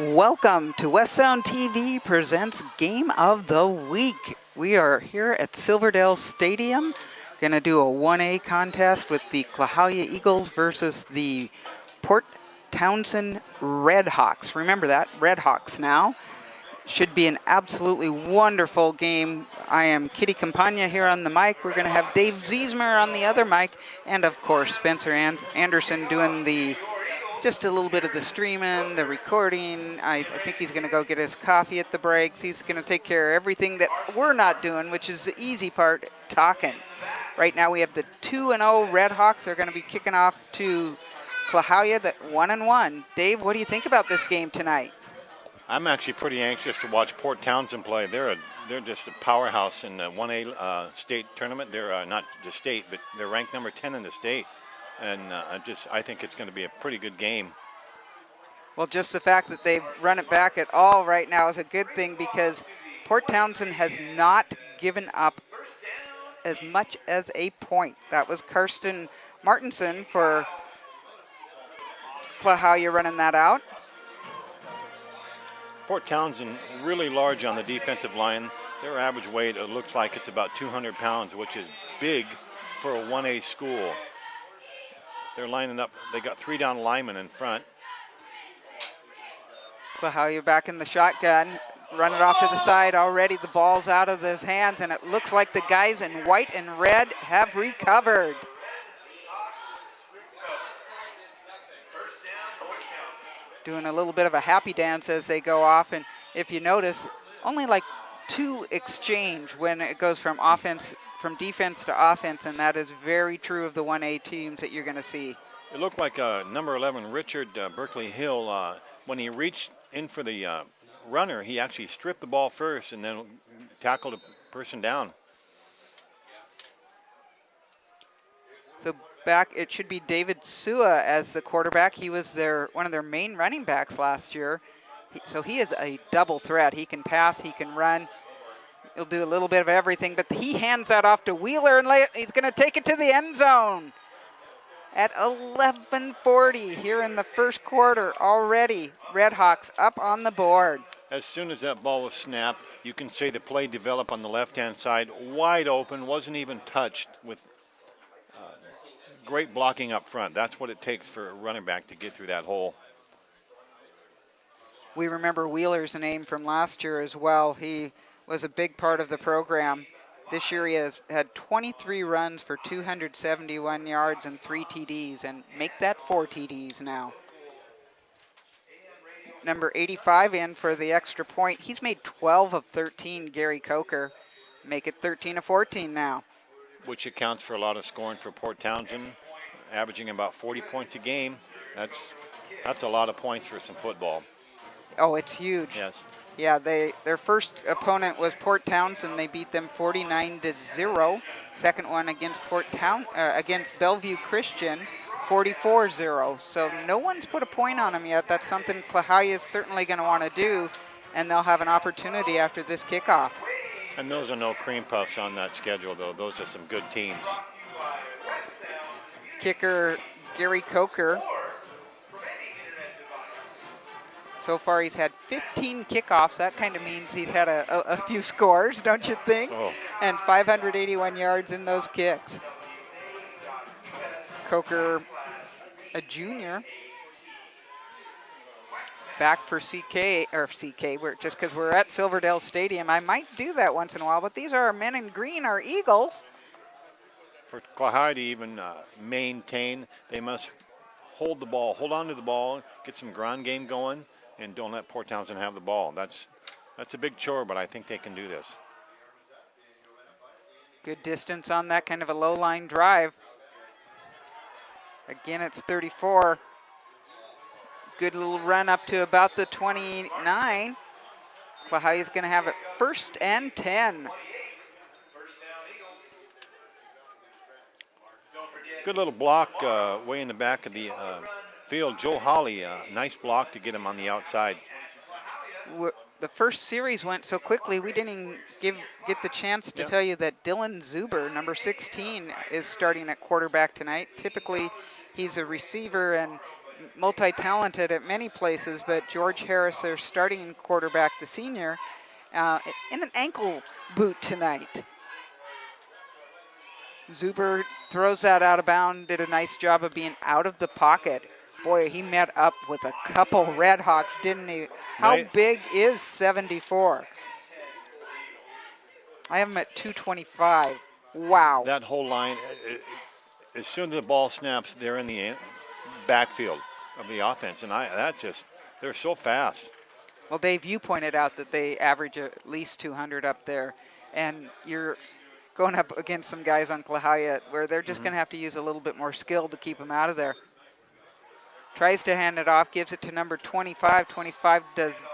Welcome to West Sound TV presents Game of the Week. We are here at Silverdale Stadium, going to do a 1A contest with the Klahowya Eagles versus the Port Townsend Redhawks. Remember that, Redhawks now. Should be an absolutely wonderful game. I am Kitty Campagna here on the mic. We're going to have Dave Ziesmer on the other mic, and of course Spencer Anderson doing just a little bit of the streaming, the recording. I think he's going to go get his coffee at the breaks. He's going to take care of everything that we're not doing, which is the easy part, talking. Right now we have the 2-0 Redhawks. They're going to be kicking off to Klahowya, that 1-1. Dave, what do you think about this game tonight? I'm actually pretty anxious to watch Port Townsend play. They're just a powerhouse in the 1A state tournament. They're not the state, but they're ranked number 10 in the state. And I think it's going to be a pretty good game. Well, just the fact that they've run it back at all right now is a good thing, because Port Townsend has not given up as much as a point. That was Karsten Martinson for Klahowya running that out. Port Townsend really large on the defensive line. Their average weight, it looks like it's about 200 pounds, which is big for a 1A school. They're lining up. They got 3 down linemen in front. Klahowya back in the shotgun, run it off to the side already. The ball's out of his hands, and it looks like the guys in white and red have recovered. Doing a little bit of a happy dance as they go off, and if you notice, only like 2 exchange when it goes from defense to offense, and that is very true of the 1A teams that you're going to see. It looked like number 11, Richard Berkeley Hill, when he reached in for the runner, he actually stripped the ball first and then tackled a person down. So back, it should be David Sua as the quarterback. He was one of their main running backs last year. So he is a double threat. He can pass, he can run. He'll do a little bit of everything, but he hands that off to Wheeler, and he's going to take it to the end zone. At 11:40 here in the first quarter already, Redhawks up on the board. As soon as that ball was snapped, you can say the play developed on the left-hand side, wide open, wasn't even touched, with great blocking up front. That's what it takes for a running back to get through that hole. We remember Wheeler's name from last year as well. He was a big part of the program. This year he has had 23 runs for 271 yards and 3 TDs, and make that 4 TDs now. Number 85 in for the extra point. He's made 12 of 13, Gary Coker. Make it 13 of 14 now. Which accounts for a lot of scoring for Port Townsend, averaging about 40 points a game. That's a lot of points for some football. Oh, it's huge. Yes. Yeah, their first opponent was Port Townsend. They beat them 49-0. Second one against against Bellevue Christian, 44-0. So no one's put a point on them yet. That's something Klahowya is certainly going to want to do, and they'll have an opportunity after this kickoff. And those are no cream puffs on that schedule, though. Those are some good teams. Kicker Gary Coker. So far, he's had 15 kickoffs. That kind of means he's had a few scores, don't you think? Oh. And 581 yards in those kicks. Coker, a junior, back for CK, just because we're at Silverdale Stadium. I might do that once in a while, but these are our men in green, our Eagles. For Klahowya to even maintain, they must hold on to the ball, get some ground game going, and don't let Port Townsend have the ball. That's a big chore, but I think they can do this. Good distance on that kind of a low line drive. Again, it's 34. Good little run up to about the 29. Klahowya's going to have it 1st and 10. Good little block way in the back of the field. Joe Holly, nice block to get him on the outside. The first series went so quickly, we didn't even get the chance to tell you that Dylan Zuber, number 16, is starting at quarterback tonight. Typically, he's a receiver, and multi-talented at many places, but George Harris, their starting quarterback, the senior, in an ankle boot tonight. Zuber throws that out of bounds, did a nice job of being out of the pocket. Boy, he met up with a couple Red Hawks, didn't he? How big is 74? I have him at 225. Wow. That whole line, as soon as the ball snaps, they're in the backfield of the offense, and they're so fast. Well, Dave, you pointed out that they average at least 200 up there, and you're going up against some guys on Klahowya where they're just going to have to use a little bit more skill to keep them out of there. Tries to hand it off, gives it to number 25. 25 does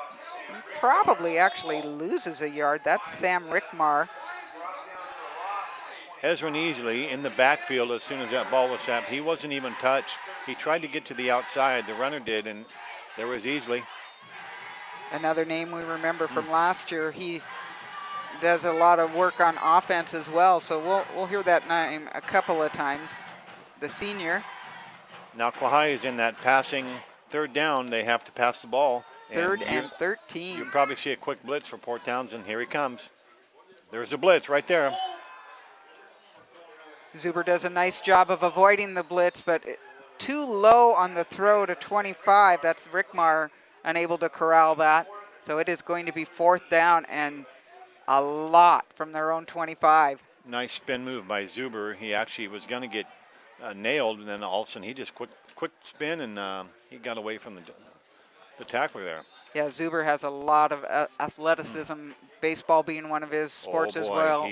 probably actually loses a yard. That's Sam Rickmar. Ezra Neasley in the backfield as soon as that ball was snapped. He wasn't even touched. He tried to get to the outside. The runner did, and there was Easley. Another name we remember from last year. He does a lot of work on offense as well, so we'll hear that name a couple of times. The senior. Now Klahowya is in that passing third down. They have to pass the ball. Third and 13. You'll probably see a quick blitz for Port Townsend. Here he comes. There's a blitz right there. Zuber does a nice job of avoiding the blitz, but too low on the throw to 25. That's Rickmar unable to corral that. So it is going to be fourth down and a lot from their own 25. Nice spin move by Zuber. He actually was going to get nailed, and then all of a sudden he just quick spin, and he got away from the tackler there. Yeah, Zuber has a lot of athleticism, baseball being one of his sports as well,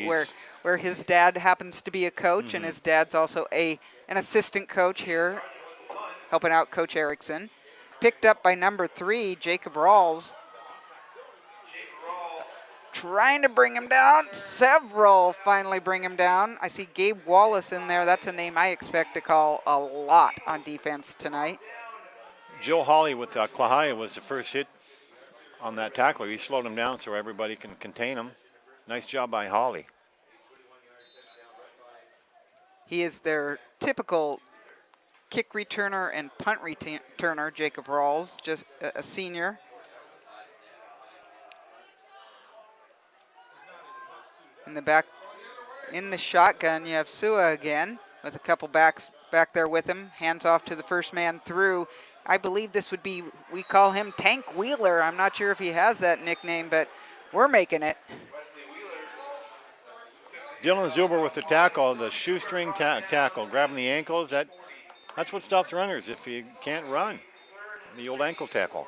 where his dad happens to be a coach, and his dad's also an assistant coach here, helping out Coach Erickson. Picked up by number 3, Jacob Rawls. Trying to bring him down. Several finally bring him down. I see Gabe Wallace in there. That's a name I expect to call a lot on defense tonight. Joe Hawley with Klahowya was the first hit on that tackler. He slowed him down so everybody can contain him. Nice job by Hawley. He is their typical kick returner and punt returner, Jacob Rawls, just a senior. In the back, in the shotgun, you have Sua again with a couple backs back there with him. Hands off to the first man through. I believe this would be, we call him Tank Wheeler. I'm not sure if he has that nickname, but we're making it. Dylan Zuber with the tackle, the shoestring tackle, grabbing the ankles. That's what stops runners if you can't run. The old ankle tackle.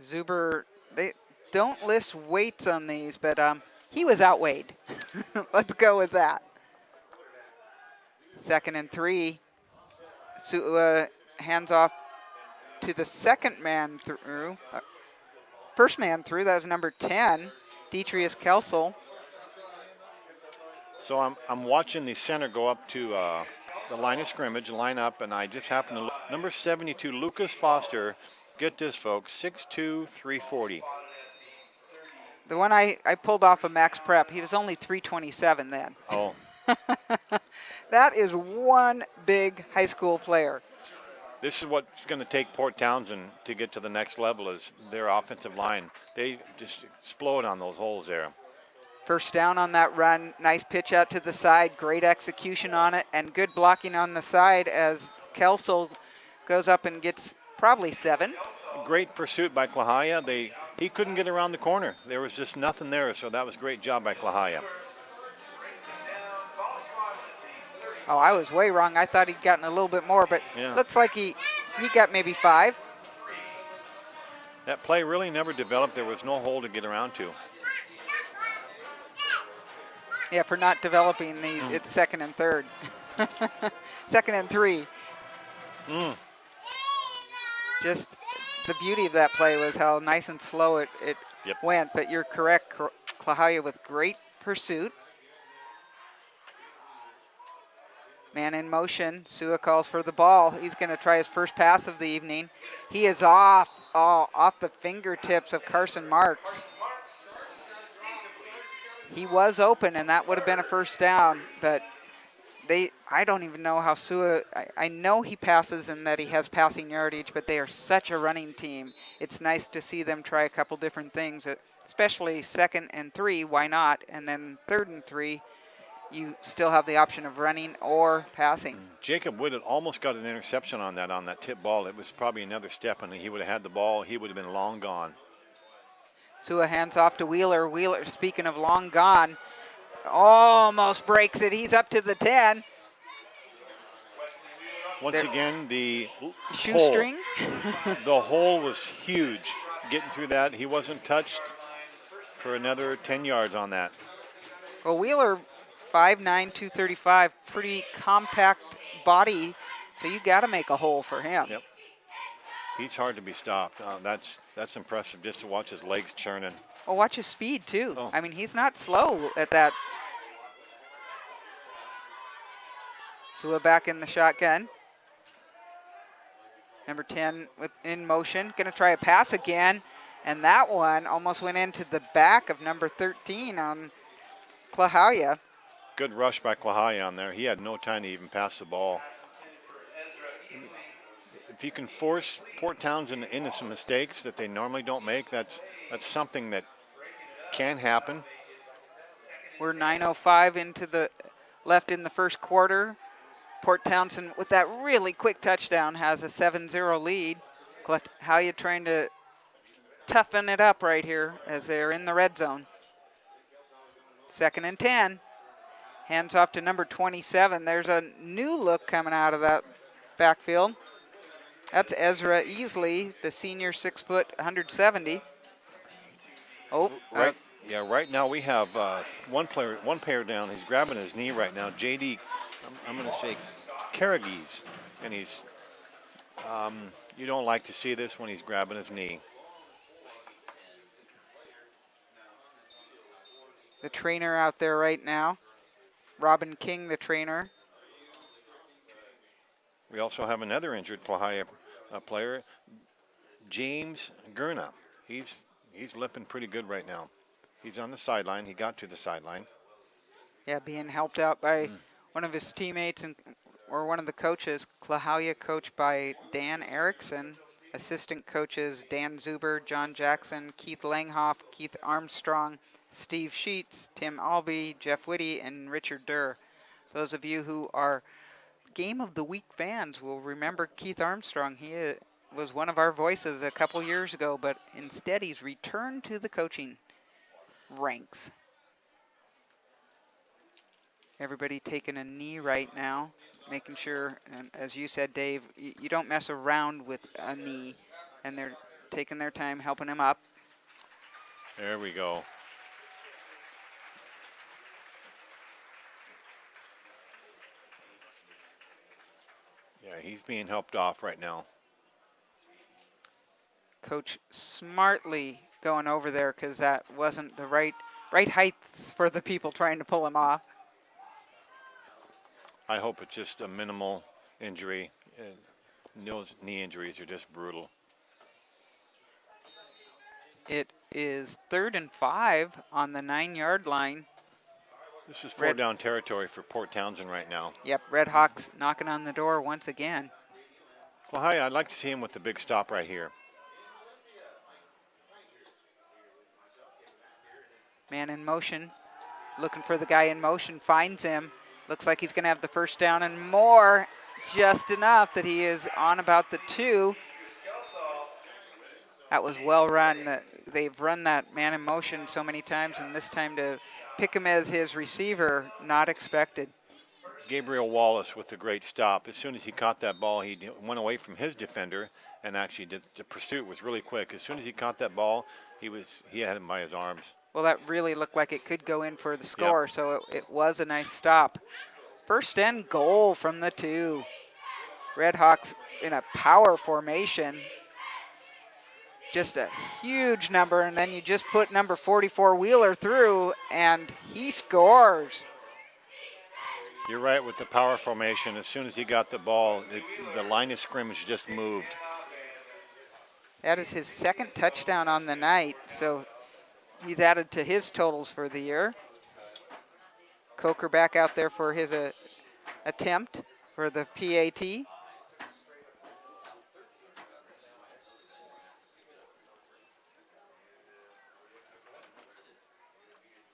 Zuber, they don't list weights on these, but he was outweighed. Let's go with that. 2nd and 3. Hands off to the second man through. First man through, that was number 10, Detrius Kelsel. So I'm watching the center go up to the line of scrimmage, line up, and I just happened to look. Number 72, Lucas Foster. Get this, folks, 6'2", 340. The one I pulled off of Max Prep, he was only 327 then. Oh. That is one big high school player. This is what's going to take Port Townsend to get to the next level is their offensive line. They just explode on those holes there. First down on that run. Nice pitch out to the side. Great execution on it and good blocking on the side as Kelsel goes up and gets probably 7. Great pursuit by Klahowya. He couldn't get around the corner. There was just nothing there, so that was a great job by Klahowya. Oh, I was way wrong. I thought he'd gotten a little bit more, but looks like he got maybe 5. That play really never developed. There was no hole to get around to. Yeah, for not developing it's 2nd and 3rd. 2nd and 3. Just the beauty of that play was how nice and slow it went, but you're correct. Klahowya with great pursuit. Man in motion. Sua calls for the ball. He's going to try his first pass of the evening. He is off the fingertips of Carson Marks. He was open, and that would have been a first down, but I don't even know how I know he passes and that he has passing yardage, but they are such a running team. It's nice to see them try a couple different things, especially 2nd and 3, why not? And then 3rd and 3, you still have the option of running or passing. Jacob Wood had almost got an interception on that tip ball. It was probably another step, and he would have had the ball. He would have been long gone. Sua hands off to Wheeler. Wheeler, speaking of long gone, almost breaks it. He's up to the 10. Once again, the shoestring. The hole was huge. Getting through that, he wasn't touched for another 10 yards on that. Well, Wheeler, 5'9", 235, pretty compact body, so you got to make a hole for him. Yep. He's hard to be stopped. That's impressive just to watch his legs churning. Well, watch his speed, too. Oh. I mean, he's not slow at that. Sua back in the shotgun. Number 10 in motion. Going to try a pass again. And that one almost went into the back of number 13 on Klahowya. Good rush by Klahowya on there. He had no time to even pass the ball. If you can force Port Townsend into some mistakes that they normally don't make, that's something that can happen. We're 9:05 into the left in the first quarter. Port Townsend, with that really quick touchdown, has a 7-0 lead. Klahowya trying to toughen it up right here as they're in the red zone. 2nd and 10. Hands off to number 27. There's a new look coming out of that backfield. That's Ezra Easley, the senior, 6 foot, 170. Right. Yeah, right now we have one player down. He's grabbing his knee right now. JD, I'm going to say Karagis, and he's, you don't like to see this when he's grabbing his knee. The trainer out there right now, Robin King, the trainer. We also have another injured Klahowya player, James Gurna. He's limping pretty good right now. He's on the sideline. He got to the sideline. Yeah, being helped out by one of his teammates or one of the coaches. Klahowya coached by Dan Erickson. Assistant coaches Dan Zuber, John Jackson, Keith Langhoff, Keith Armstrong, Steve Sheets, Tim Albee, Jeff Whitty, and Richard Durr. Those of you who are Game of the Week fans will remember Keith Armstrong. He was one of our voices a couple years ago, but instead he's returned to the coaching ranks. Everybody taking a knee right now, making sure, and as you said, Dave, you don't mess around with a knee, and they're taking their time helping him up. There we go. Yeah, he's being helped off right now. Coach smartly going over there because that wasn't the right height for the people trying to pull him off. I hope it's just a minimal injury. Those knee injuries are just brutal. It is 3rd and 5 on the 9-yard line. This is 4 down territory for Port Townsend right now. Yep, Red Hawks knocking on the door once again. Klahowya, I'd like to see him with the big stop right here. Man in motion, looking for the guy in motion, finds him. Looks like he's going to have the first down and more, just enough that he is on about the 2. That was well run. They've run that man in motion so many times, and this time to pick him as his receiver, not expected. Gabriel Wallace with the great stop. As soon as he caught that ball, he went away from his defender, and actually the pursuit was really quick. As soon as he caught that ball, he had him by his arms. Well, that really looked like it could go in for the score, so it was a nice stop. 1st and goal from the 2. Red Hawks in a power formation. Just a huge number, and then you just put number 44 Wheeler through, and he scores. You're right with the power formation. As soon as he got the ball, the line of scrimmage just moved. That is his 2nd touchdown on the night, so he's added to his totals for the year. Coker back out there for his attempt for the PAT.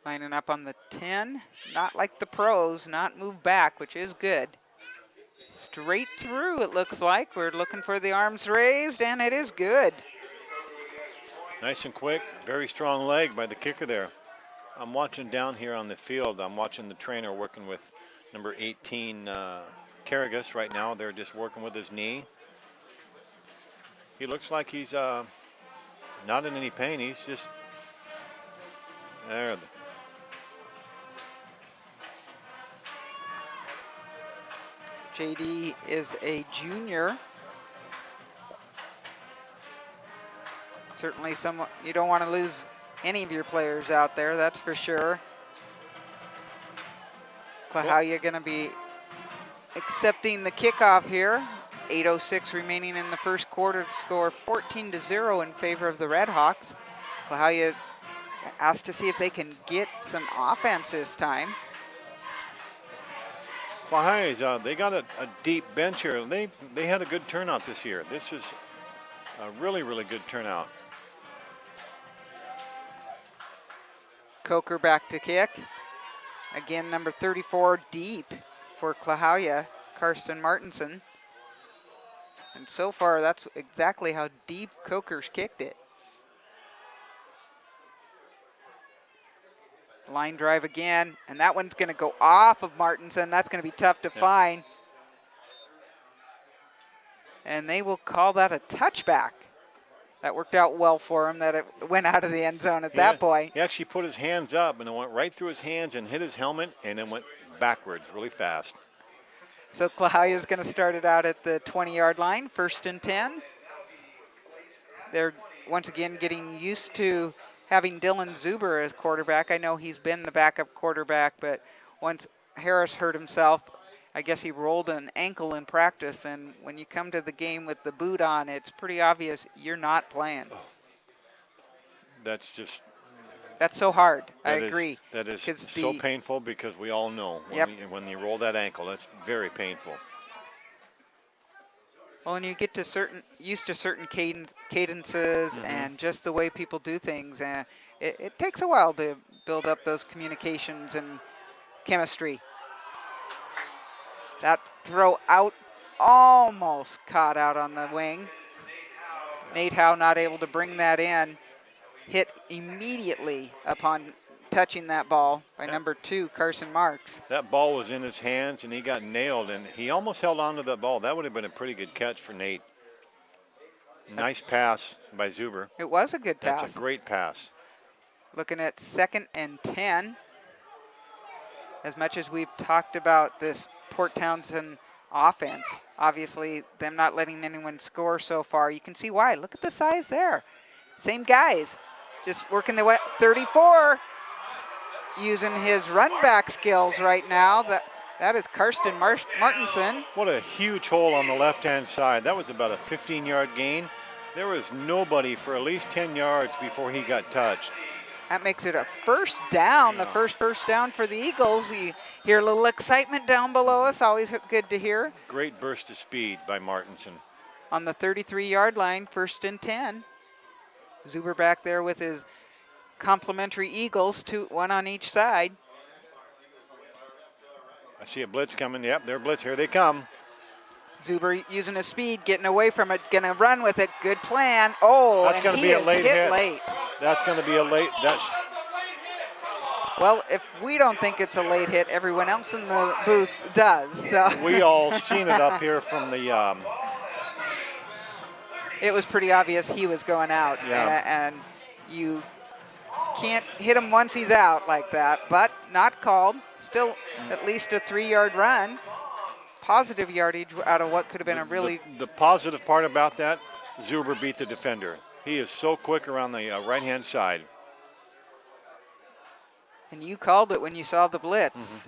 Lining up on the 10, not like the pros, not move back, which is good. Straight through, it looks like. We're looking for the arms raised, and it is good. Nice and quick, very strong leg by the kicker there. I'm watching down here on the field. I'm watching the trainer working with number 18, Karagas right now. They're just working with his knee. He looks like he's not in any pain. He's just there. JD is a junior. Certainly you don't want to lose any of your players out there, that's for sure. Klahowya going to be accepting the kickoff here. 8:06 remaining in the first quarter. The score 14-0 in favor of the Redhawks. Klahowya asked to see if they can get some offense this time. Klahowya, they got a deep bench here. They had a good turnout this year. This is a really, really good turnout. Coker back to kick. Again, number 34 deep for Klahowya, Karsten Martinson. And so far, that's exactly how deep Coker's kicked it. Line drive again, and that one's going to go off of Martinson. That's going to be tough to find. And they will call that a touchback. That worked out well for him, that it went out of the end zone at that point. He actually put his hands up, and it went right through his hands and hit his helmet, and then went backwards really fast. So Klahowya's going to start it out at the 20-yard line, 1st and 10. They're once again getting used to having Dylan Zuber as quarterback. I know he's been the backup quarterback, but once Harris hurt himself, I guess he rolled an ankle in practice, and when you come to the game with the boot on, it's pretty obvious you're not playing. That's just... That's so hard. I agree. That is so painful, because we all know when you roll that ankle, that's very painful. Well, and you get to used to certain cadences and just the way people do things, and it takes a while to build up those communications and chemistry. That throw out, almost caught out on the wing. Nate Howe not able to bring that in. Hit immediately upon touching that ball by number 2, Carson Marks. That ball was in his hands, and he got nailed, and he almost held on to that ball. That would have been a pretty good catch for Nate. Nice pass by Zuber. It was a good pass. That's a great pass. Looking at 2nd and 10. As much as we've talked about this Port Townsend offense, obviously them not letting anyone score so far, you can see why. Look at the size there. Same guys, just working the way. 34, using his run back skills right now. That is Karsten Martinson. What a huge hole on the left-hand side. That was about a 15-yard gain. There was nobody for at least 10 yards before he got touched. That makes it a first down, the first down for the Eagles. You hear a little excitement down below us, always good to hear. Great burst of speed by Martinson. On the 33-yard line, 1st and 10. Zuber back there with his complimentary Eagles, one on each side. I see a blitz coming. Yep, they're blitz. Here they come. Zuber using his speed, getting away from it, going to run with it. Good plan. Oh, that's going to be a late hit. Late. That's going to be a late. Well, if we don't think it's a late hit, everyone else in the booth does. So. We all seen it up here from the. It was pretty obvious he was going out, and you can't hit him once he's out like that, but not called. Still at least a 3-yard run. Positive yardage out of what could have been a really... The positive part about that, Zuber beat the defender. He is so quick around the right-hand side. And you called it when you saw the blitz.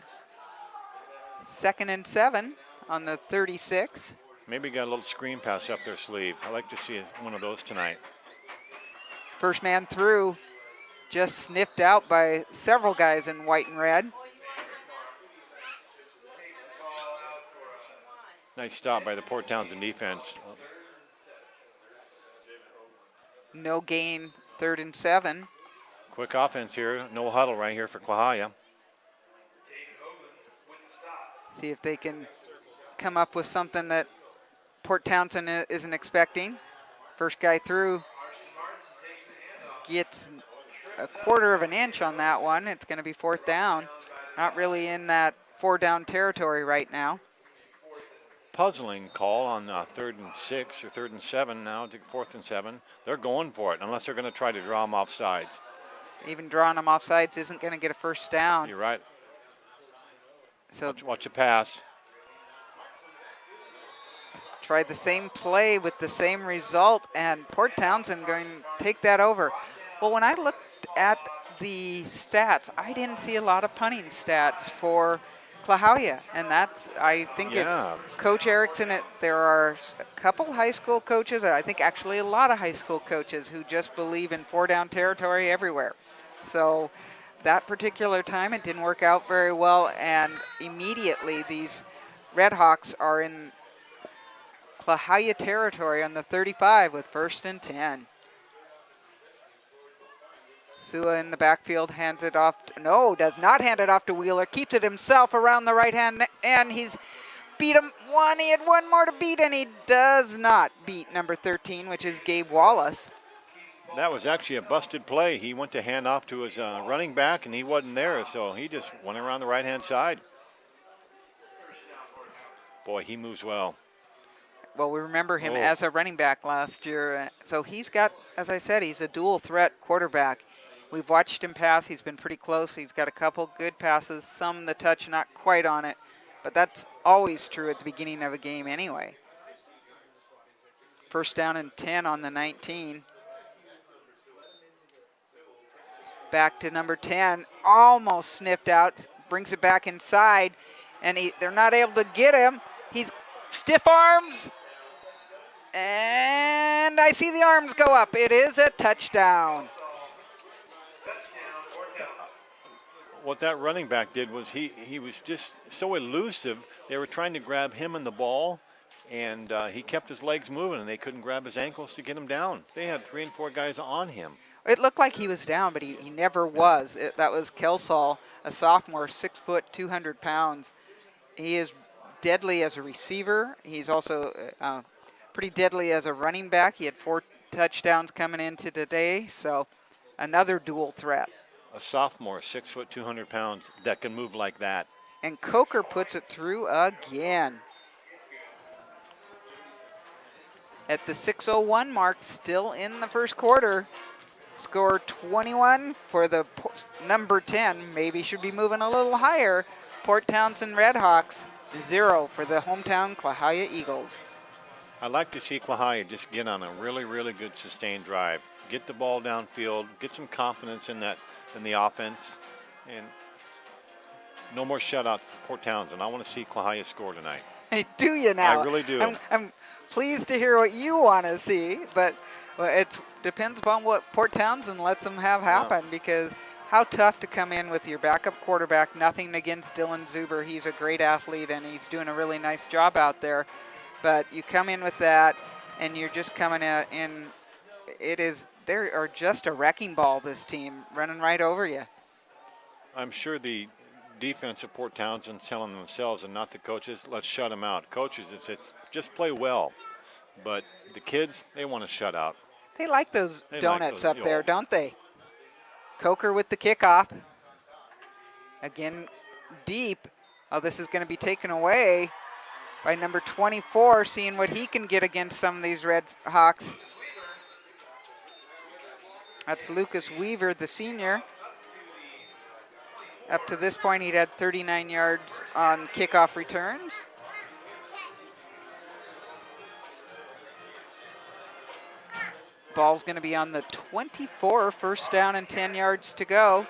2nd and 7 on the 36. Maybe got a little screen pass up their sleeve. I like to see one of those tonight. First man through, just sniffed out by several guys in white and red. Nice stop by the Port Townsend defense. No gain, 3rd and 7. Quick offense here. No huddle right here for Klahowya. See if they can come up with something that Port Townsend isn't expecting. First guy through gets a 1/4 of an inch on that one. It's going to be 4th down. Not really in that 4-down territory right now. Puzzling call on 3rd and 6 or 3rd and 7 now to 4th and 7. They're going for it unless they're going to try to draw them off sides. Even drawing them off sides isn't going to get a first down. You're right. So watch a pass. tried the same play with the same result, and Port Townsend going to take that over. Well, when I looked at the stats, I didn't see a lot of punting stats for Klahowya, and that's, I think, Coach Erickson, there are a couple high school coaches, I think actually a lot of high school coaches who just believe in 4-down territory everywhere. So that particular time, it didn't work out very well, and immediately these Red Hawks are in Klahowya territory on the 35 with 1st and 10. Sua in the backfield hands it off. Does not hand it off to Wheeler. Keeps it himself around the right hand, and he's beat him one. He had one more to beat, and he does not beat number 13, which is Gabe Wallace. That was actually a busted play. He went to hand off to his running back, and he wasn't there, so he just went around the right-hand side. Boy, he moves well. Well, we remember him as a running back last year. So he's got, as I said, he's a dual threat quarterback. We've watched him pass. He's been pretty close. He's got a couple good passes, some the touch not quite on it. But that's always true at the beginning of a game anyway. 1st down and 10 on the 19. Back to number 10. Almost sniffed out. Brings it back inside. And they're not able to get him. He's stiff arms. And I see the arms go up. It is a touchdown. What that running back did was he was just so elusive. They were trying to grab him and the ball, and he kept his legs moving, and they couldn't grab his ankles to get him down. They had 3 and 4 guys on him. It looked like he was down, but he never was. That was Kelsall, a sophomore, 6 foot, 200 pounds. He is deadly as a receiver. He's also pretty deadly as a running back. He had 4 touchdowns coming into today, so another dual threat. A sophomore, 6 foot, 200 pounds, that can move like that. And Coker puts it through again. At the 6:01 mark, still in the first quarter. Score 21 for the number 10. Maybe should be moving a little higher. Port Townsend Redhawks, 0 for the hometown Klahowya Eagles. I'd like to see Klahowya just get on a really, really good sustained drive. Get the ball downfield, get some confidence in the offense, and no more shutouts for Port Townsend. I want to see Klahowya score tonight. Do you now? I really do. I'm pleased to hear what you want to see, but it depends upon what Port Townsend lets them have happen, because how tough to come in with your backup quarterback. Nothing against Dylan Zuber. He's a great athlete, and he's doing a really nice job out there. But you come in with that, and you're just coming in. They are just a wrecking ball, this team, running right over you. I'm sure the defense of Port Townsend's telling themselves and not the coaches, let's shut them out. Coaches, it's just play well. But the kids, they want to shut out. They like those donuts up there, don't they? Coker with the kickoff. Again, deep. Oh, this is going to be taken away by number 24, seeing what he can get against some of these Red Hawks. That's Lucas Weaver, the senior. Up to this point, he'd had 39 yards on kickoff returns. Ball's going to be on the 24, 1st down and 10 yards to go.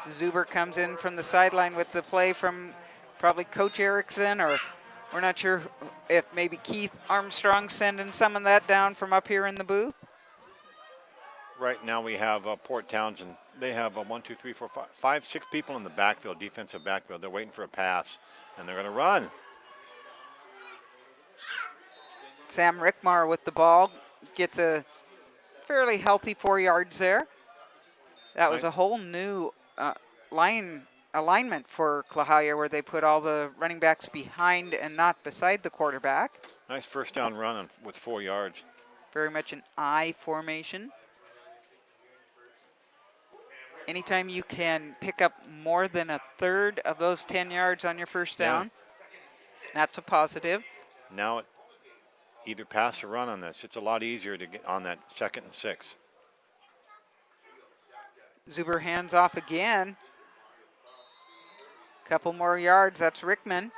Zuber comes in from the sideline with the play from probably Coach Erickson, or we're not sure if maybe Keith Armstrong sending some of that down from up here in the booth. Right now we have Port Townsend. They have 5, 6 people in the backfield, defensive backfield. They're waiting for a pass, and they're going to run. Sam Rickmar with the ball. Gets a fairly healthy 4 yards there. That was a whole new alignment for Klahowya, where they put all the running backs behind and not beside the quarterback. Nice first down run with 4 yards. Very much an I formation. Anytime you can pick up more than a third of those 10 yards on your first down, that's a positive. Now either pass or run on this. It's a lot easier to get on that 2nd and 6. Zuber hands off again. Couple more yards. That's Rickman.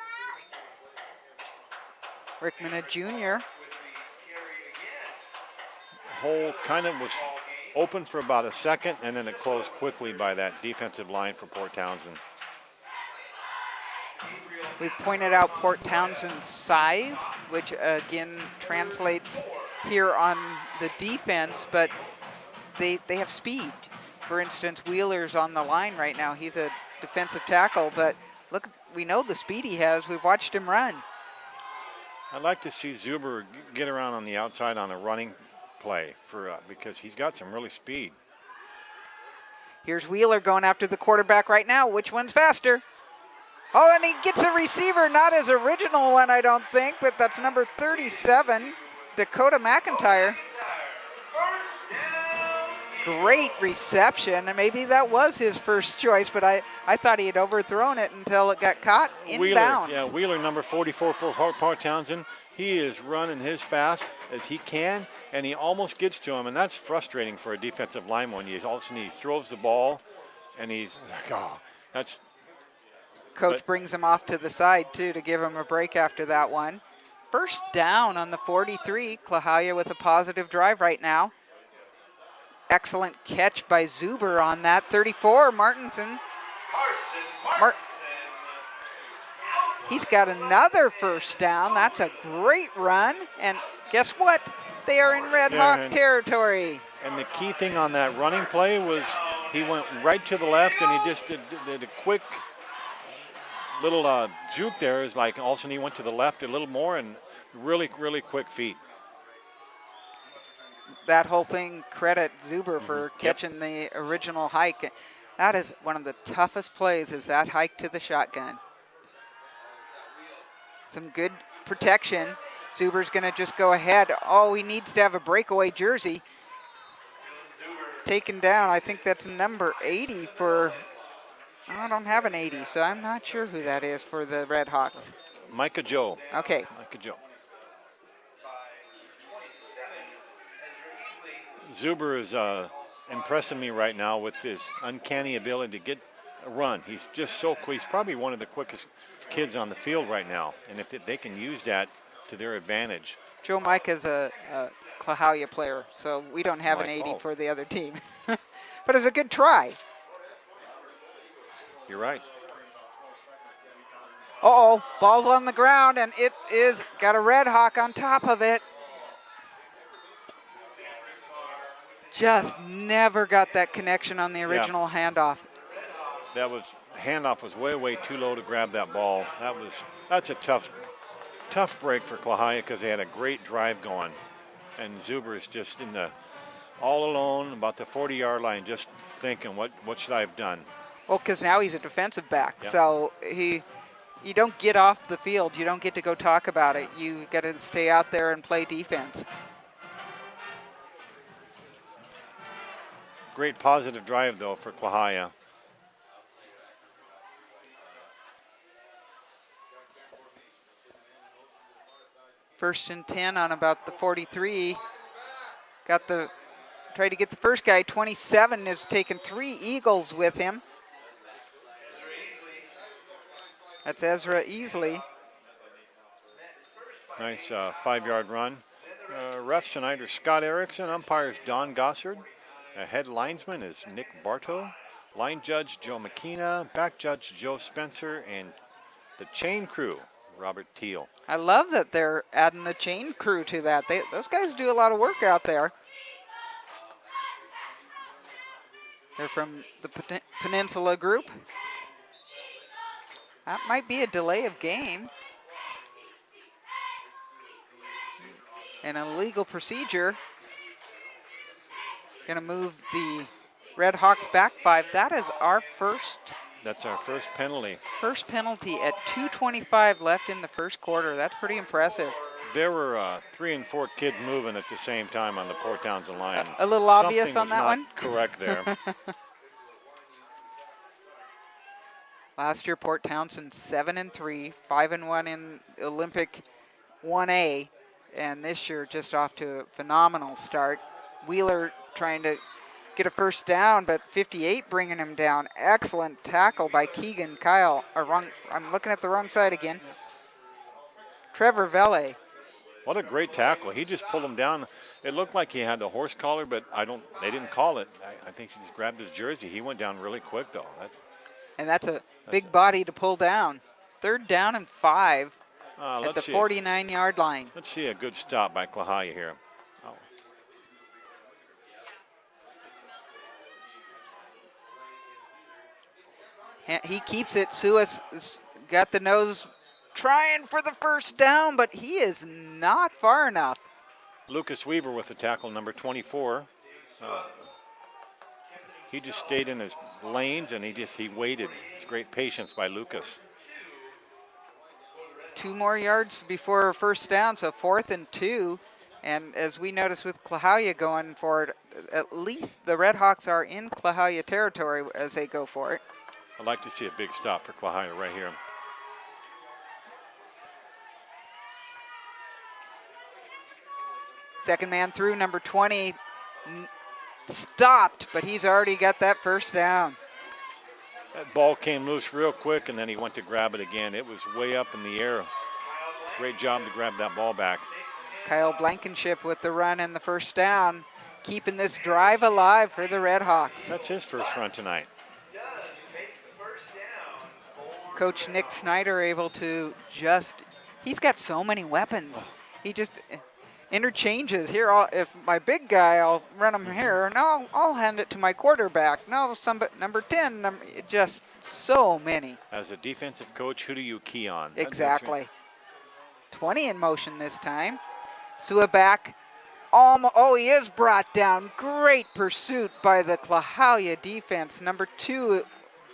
Rickman, a junior. Hole kind of was open for about a second, and then it closed quickly by that defensive line for Port Townsend. We've pointed out Port Townsend's size, which again translates here on the defense, but they have speed. For instance, Wheeler's on the line right now. He's a defensive tackle, but look, we know the speed he has. We've watched him run. I'd like to see Zuber get around on the outside on a running play because he's got some really speed. Here's Wheeler going after the quarterback right now. Which one's faster? Oh, and he gets a receiver, not his original one, I don't think, but that's number 37, Dakota McIntyre. Great reception, and maybe that was his first choice, but I thought he had overthrown it until it got caught inbounds. Wheeler, number 44 for Port Townsend. He is running as fast as he can, and he almost gets to him, and that's frustrating for a defensive lineman. All of a sudden he throws the ball, and he's like, oh, that's... Coach brings him off to the side, too, to give him a break after that one. First down on the 43. Klahowya with a positive drive right now. Excellent catch by Zuber on that. 34, Martinson. He's got another first down. That's a great run. And guess what? They are in Red Hawk territory. And the key thing on that running play was he went right to the left, and he just did a quick little juke there. Is like all of a sudden he went to the left a little more, and really, really quick feet. That whole thing, credit Zuber for catching the original hike. That is one of the toughest plays, is that hike to the shotgun. Some good protection. Zuber's going to just go ahead. Oh, he needs to have a breakaway jersey. Taken down, I think that's number 80 for, I don't have an 80, so I'm not sure who that is for the Red Hawks. Micah Joe. Okay. Micah Joe. Zuber is impressing me right now with his uncanny ability to get a run. He's just so quick. He's probably one of the quickest kids on the field right now, and if they can use that to their advantage. Joe Mike is a Klahowya player, so we don't have an 80 for the other team. But it's a good try. You're right. Uh-oh, ball's on the ground, and it is got a Red Hawk on top of it. Just never got that connection on the original handoff. Handoff was way too low to grab that ball. That's a tough break for Klahowya because they had a great drive going, and Zuber is just all alone about the 40-yard line, just thinking, what should I have done? Well, because now he's a defensive back, so you don't get off the field. You don't get to go talk about it. You got to stay out there and play defense. Great positive drive, though, for Klahowya. First and 10 on about the 43. Tried to get the first guy. 27 has taken 3 Eagles with him. That's Ezra Easley. Nice 5-yard run. Refs tonight are Scott Erickson. Umpires Don Gossard. Head linesman is Nick Bartow. Line judge Joe McKenna. Back judge Joe Spencer. And the chain crew, Robert Teal. I love that they're adding the chain crew to that. Those guys do a lot of work out there. They're from the Peninsula Group. That might be a delay of game. An illegal procedure. Going to move the Red Hawks back 5. That is our first That's our first penalty. penalty at 2:25 left in the first quarter. That's pretty impressive. There were 3 and 4 kids moving at the same time on the Port Townsend line. A little obvious Something on was that not one? correct there. Last year, Port Townsend 7-3, 5-1 in Olympic 1A, and this year just off to a phenomenal start. Wheeler trying to get a first down, but 58 bringing him down. Excellent tackle by Keegan Kyle. I'm looking at the wrong side again. Trevor Vele. What a great tackle. He just pulled him down. It looked like he had the horse collar, but they didn't call it. I think he just grabbed his jersey. He went down really quick, though. And that's a big body to pull down. 3rd down and 5 at the 49-yard line. Let's see a good stop by Klahowya here. He keeps it. Sua's got the nose trying for the first down, but he is not far enough. Lucas Weaver with the tackle, number 24. He just stayed in his lanes and he waited. It's great patience by Lucas. 2 more yards before a first down, so 4th and 2. And as we noticed with Klahowya going for it, at least the Red Hawks are in Klahowya territory as they go for it. I'd like to see a big stop for Klahowya right here. Second man through, number 20, stopped, but he's already got that first down. That ball came loose real quick, and then he went to grab it again. It was way up in the air. Great job to grab that ball back. Kyle Blankenship with the run and the first down, keeping this drive alive for the Red Hawks. That's his first run tonight. Coach Nick Snyder able to he's got so many weapons. He just interchanges here. If my big guy, I'll run him here. No, I'll hand it to my quarterback. No, number 10. Just so many. As a defensive coach, who do you key on? Exactly. 20 in motion this time. Sua back. Oh, he is brought down. Great pursuit by the Klahowya defense. Number 2,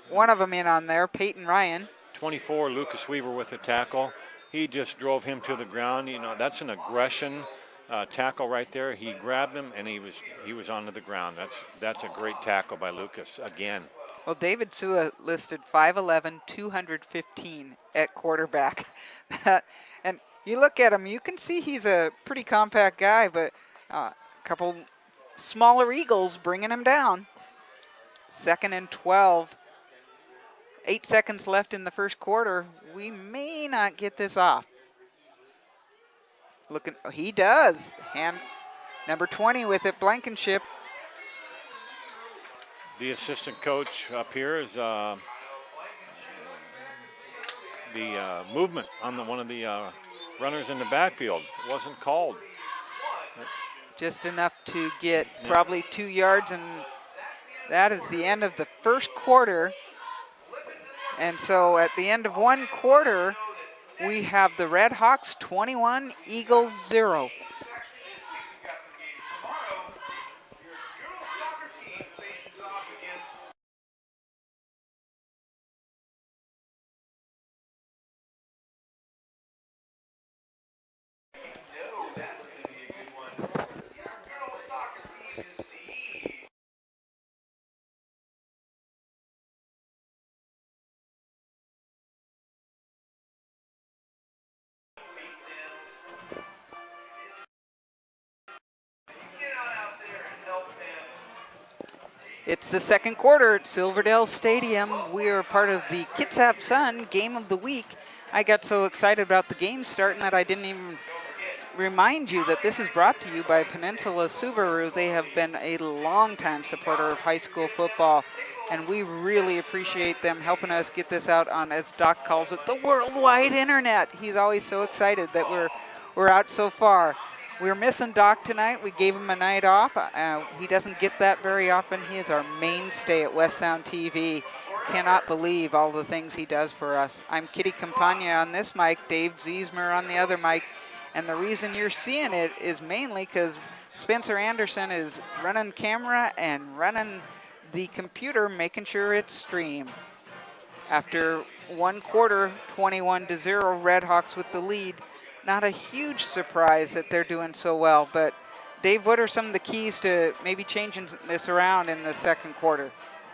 one of them in on there, Peyton Ryan. 24, Lucas Weaver with the tackle. He just drove him to the ground. You know, that's an aggression tackle right there. He grabbed him and he was onto the ground. That's a great tackle by Lucas again. Well, David Sua listed 5'11", 215 at quarterback. And you look at him, you can see he's a pretty compact guy, but a couple smaller Eagles bringing him down. 2nd and 12. 8 seconds left in the first quarter. We may not get this off. He does. Number 20 with it, Blankenship. The assistant coach up here is the movement on one of the runners in the backfield. It wasn't called. Just enough to get probably 2 yards, and that is the end of the first quarter. And so at the end of one quarter, we have the Red Hawks 21, Eagles 0. It's the second quarter at Silverdale Stadium. We are part of the Kitsap Sun Game of the Week. I got so excited about the game starting that I didn't even remind you that this is brought to you by Peninsula Subaru. They have been a long-time supporter of high school football, and we really appreciate them helping us get this out on, as Doc calls it, the worldwide internet. He's always so excited that we're out so far. We're missing Doc tonight. We gave him a night off. He doesn't get that very often. He is our mainstay at West Sound TV. Cannot believe all the things he does for us. I'm Kitty Campagna on this mic, Dave Ziesmer on the other mic. And the reason you're seeing it is mainly because Spencer Anderson is running camera and running the computer, making sure it's streamed. After one quarter, 21-0, Redhawks with the lead. Not a huge surprise that they're doing so well, but Dave, what are some of the keys to maybe changing this around in the second quarter?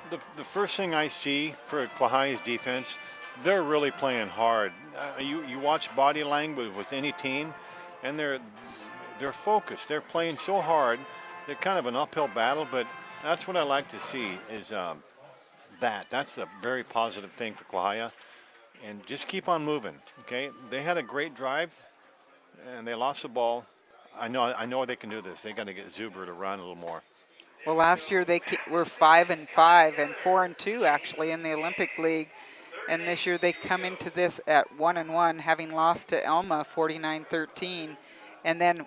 The first thing I see for Klahowya's defense, they're really playing hard. You watch body language with any team, and they're focused. They're playing so hard. They're kind of an uphill battle, but that's what I like to see is that's the very positive thing for Klahowya. And just keep on moving, okay? They had a great drive, and they lost the ball. I know they can do this. They got to get Zuber to run a little more. Well, last year they were 5-5 and 4-2 actually in the Olympic League, and this year they come into this at 1-1, having lost to Elma 49-13, and then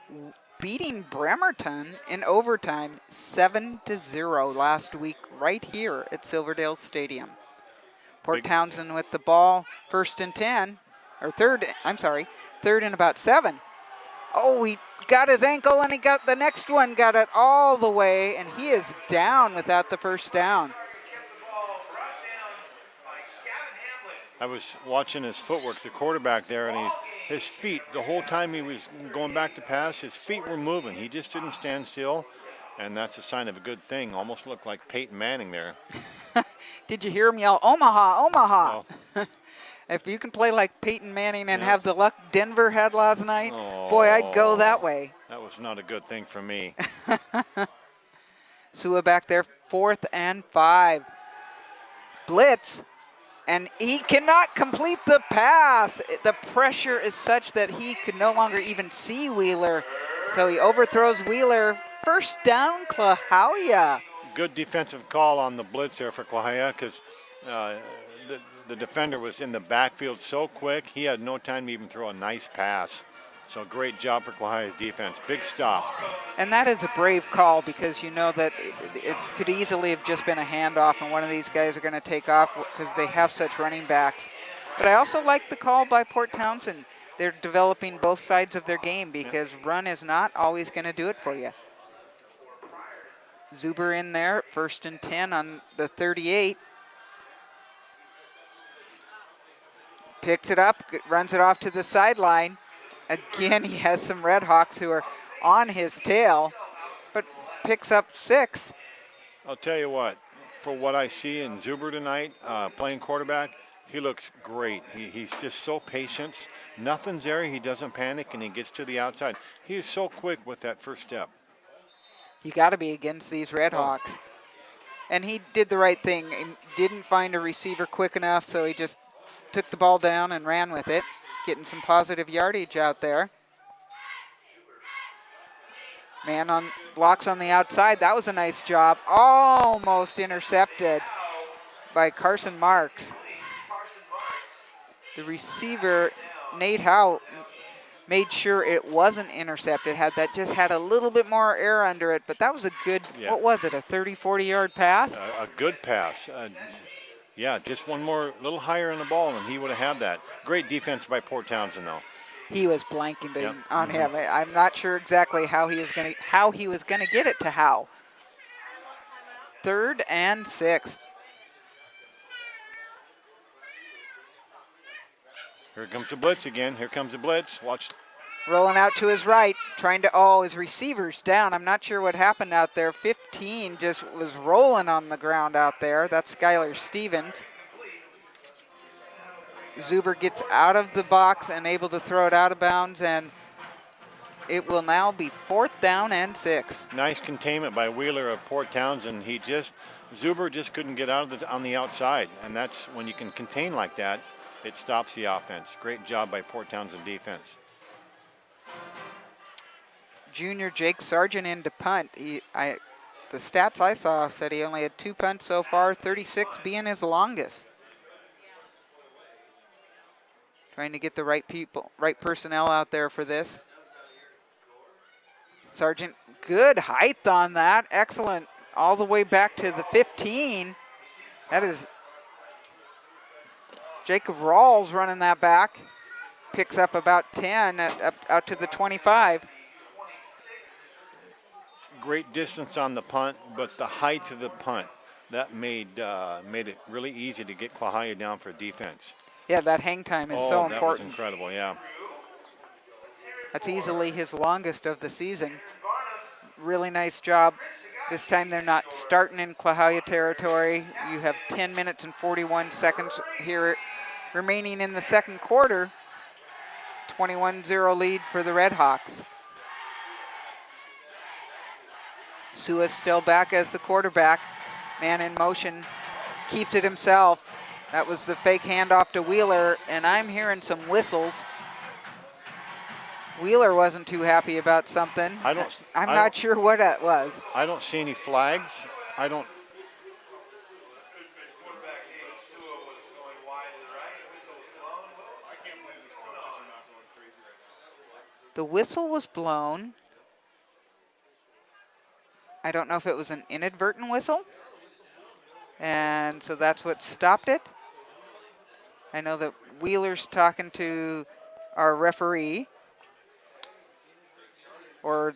beating Bremerton in overtime 7-0 last week right here at Silverdale Stadium. Port Townsend with the ball, third and about 7. Oh, he got his ankle and he got the next one, got it all the way, and he is down without the first down. I was watching his footwork, the quarterback there, and his feet, the whole time he was going back to pass, his feet were moving. He just didn't stand still, and that's a sign of a good thing. Almost looked like Peyton Manning there. Did you hear him yell, Omaha, Omaha? Oh. If you can play like Peyton Manning and have the luck Denver had last night, boy, I'd go that way. That was not a good thing for me. Sua back there, 4th and 5. Blitz, and he cannot complete the pass. The pressure is such that he could no longer even see Wheeler. So he overthrows Wheeler. First down, Klahowya. Good defensive call on the blitz there for Klahowya because the defender was in the backfield so quick, he had no time to even throw a nice pass. So great job for Klahowya's defense. Big stop. And that is a brave call because you know that it could easily have just been a handoff and one of these guys are going to take off because they have such running backs. But I also like the call by Port Townsend. They're developing both sides of their game because run is not always going to do it for you. Zuber in there, 1st and 10 on the 38. Picks it up, runs it off to the sideline. Again, he has some Redhawks who are on his tail, but picks up 6. I'll tell you what, for what I see in Zuber tonight, playing quarterback, he looks great. He's just so patient. Nothing's there. He doesn't panic, and he gets to the outside. He is so quick with that first step. You got to be against these Redhawks. And he did the right thing. He didn't find a receiver quick enough, so he just took the ball down and ran with it, getting some positive yardage out there. Man on blocks on the outside. That was a nice job. Almost intercepted by Carson Marks. The receiver, Nate Howe, made sure it wasn't intercepted. Just had a little bit more air under it, but that was a good, what was it, a 30, 40-yard pass? A good pass. Just one more, little higher on the ball, and he would have had that. Great defense by Port Townsend, though. He was blanking on him. I'm not sure exactly how he was going to get it to Howe. 3rd and 6. Here comes the blitz again. Here comes the blitz. Watch. Rolling out to his right, trying to, his receiver's down. I'm not sure what happened out there. 15 just was rolling on the ground out there. That's Skylar Stevens. Zuber gets out of the box and able to throw it out of bounds, and it will now be 4th down and 6. Nice containment by Wheeler of Port Townsend. Zuber just couldn't get out of on the outside, and that's when you can contain like that, it stops the offense. Great job by Port Townsend defense. Junior Jake Sargent in to punt. The stats I saw said he only had 2 punts so far, 36 being his longest. Trying to get the right personnel out there for this. Sargent, good height on that. Excellent. All the way back to the 15. That is Jacob Rawls running that back. picks up about 10 out to the 25. Great distance on the punt, but the height of the punt, that made it really easy to get Klahowya down for defense. Yeah, that hang time is Oh, so that was important. incredible, yeah. That's easily his longest of the season. Really nice job. This time they're not starting in Klahowya territory. You have 10 minutes and 41 seconds here remaining in the second quarter. 21-0 lead for the Red Hawks. Sua's still back as the quarterback. Man in motion, keeps it himself. That was the fake handoff to Wheeler, and I'm hearing some whistles. Wheeler wasn't too happy about something. I'm not sure what it was. I don't see any flags. The whistle was blown. I don't know if it was an inadvertent whistle, and so that's what stopped it. I know that Wheeler's talking to our referee, or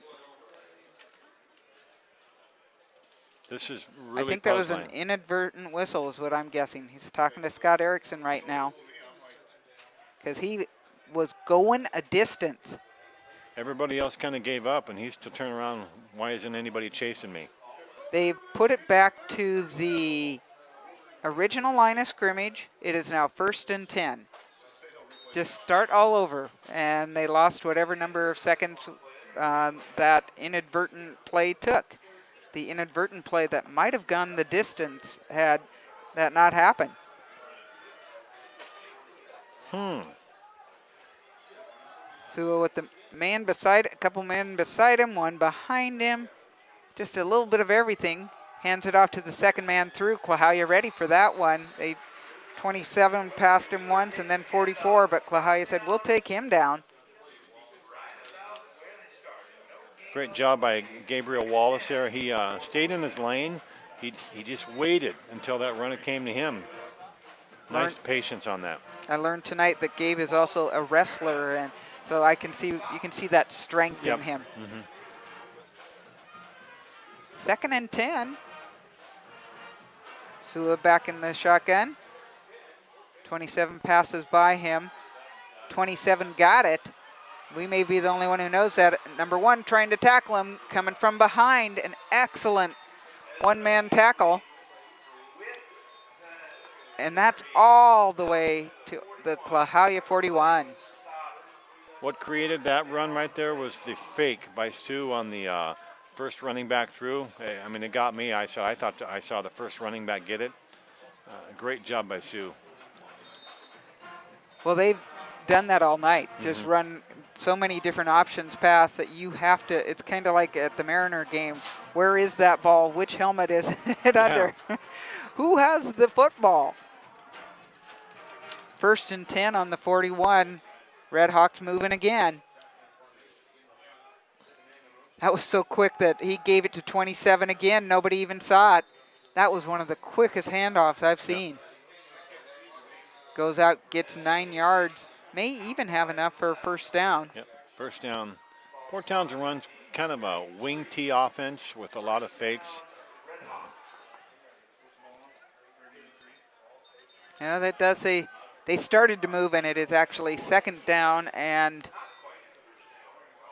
This is really I think that was puzzling. an inadvertent whistle is what I'm guessing. He's talking to Scott Erickson right now because he was going a distance. Everybody else kind of gave up, and he's to turn around. Why isn't anybody chasing me? They put it back to the original line of scrimmage. It is now 1st and 10. Just start all over, and they lost whatever number of seconds that inadvertent play took. The inadvertent play that might have gone the distance had that not happened. Sua with the man beside, a couple men beside him, one behind him. Just a little bit of everything. Hands it off to the second man through. Klahowya ready for that one. 27 passed him once and then 44, but Klahowya said, we'll take him down. Great job by Gabriel Wallace there. He stayed in his lane. He just waited until that runner came to him. Nice patience on that. I learned tonight that Gabe is also a wrestler, and so you can see that strength in him. Mm-hmm. 2nd and 10. Sua back in the shotgun. 27 passes by him. 27 got it. We may be the only one who knows that. Number 1 trying to tackle him, coming from behind. An excellent one-man tackle. And that's all the way to the Klahowya 41. What created that run right there was the fake by Sue on the first running back through. I mean, it got me. I thought I saw the first running back get it. Great job by Sue. Well, they've done that all night. Just run so many different options past that you have to. It's kind of like at the Mariner game. Where is that ball? Which helmet is it under? Who has the football? 1st and 10 on the 41. Red Hawks moving again. That was so quick that he gave it to 27 again. Nobody even saw it. That was one of the quickest handoffs I've seen. Goes out, gets 9 yards. May even have enough for a first down. Yep, first down. Port Townsend runs kind of a wing T offense with a lot of fakes. Yeah, that does say they started to move, and it is actually 2nd down and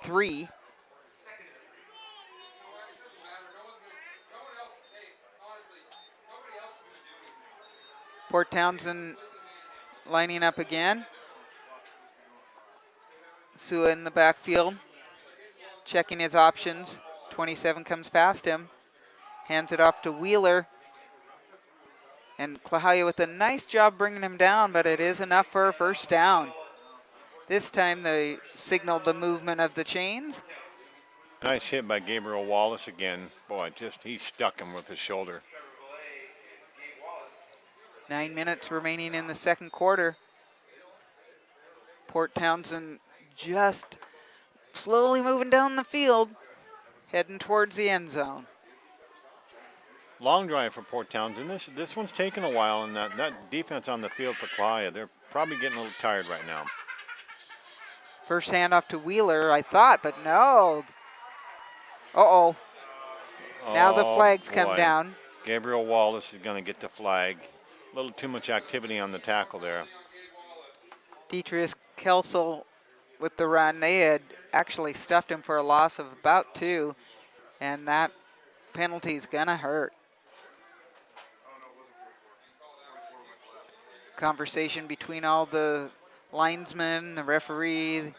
3. Port Townsend lining up again. Sua in the backfield, checking his options. 27 comes past him, hands it off to Wheeler. And Klahowya with a nice job bringing him down, but it is enough for a first down. This time they signaled the movement of the chains. Nice hit by Gabriel Wallace again. Boy, he stuck him with his shoulder. 9 minutes remaining in the second quarter. Port Townsend just slowly moving down the field, heading towards the end zone. Long drive for Port Townsend. This one's taken a while, and that defense on the field for Klahowya, they're probably getting a little tired right now. First handoff to Wheeler, I thought, but no. Uh-oh. Now the flags come down. Gabriel Wallace is going to get the flag. A little too much activity on the tackle there. Detrius Kelsel with the run. They had actually stuffed him for a loss of about 2, and that penalty's going to hurt. Conversation between all the linesmen, the referee.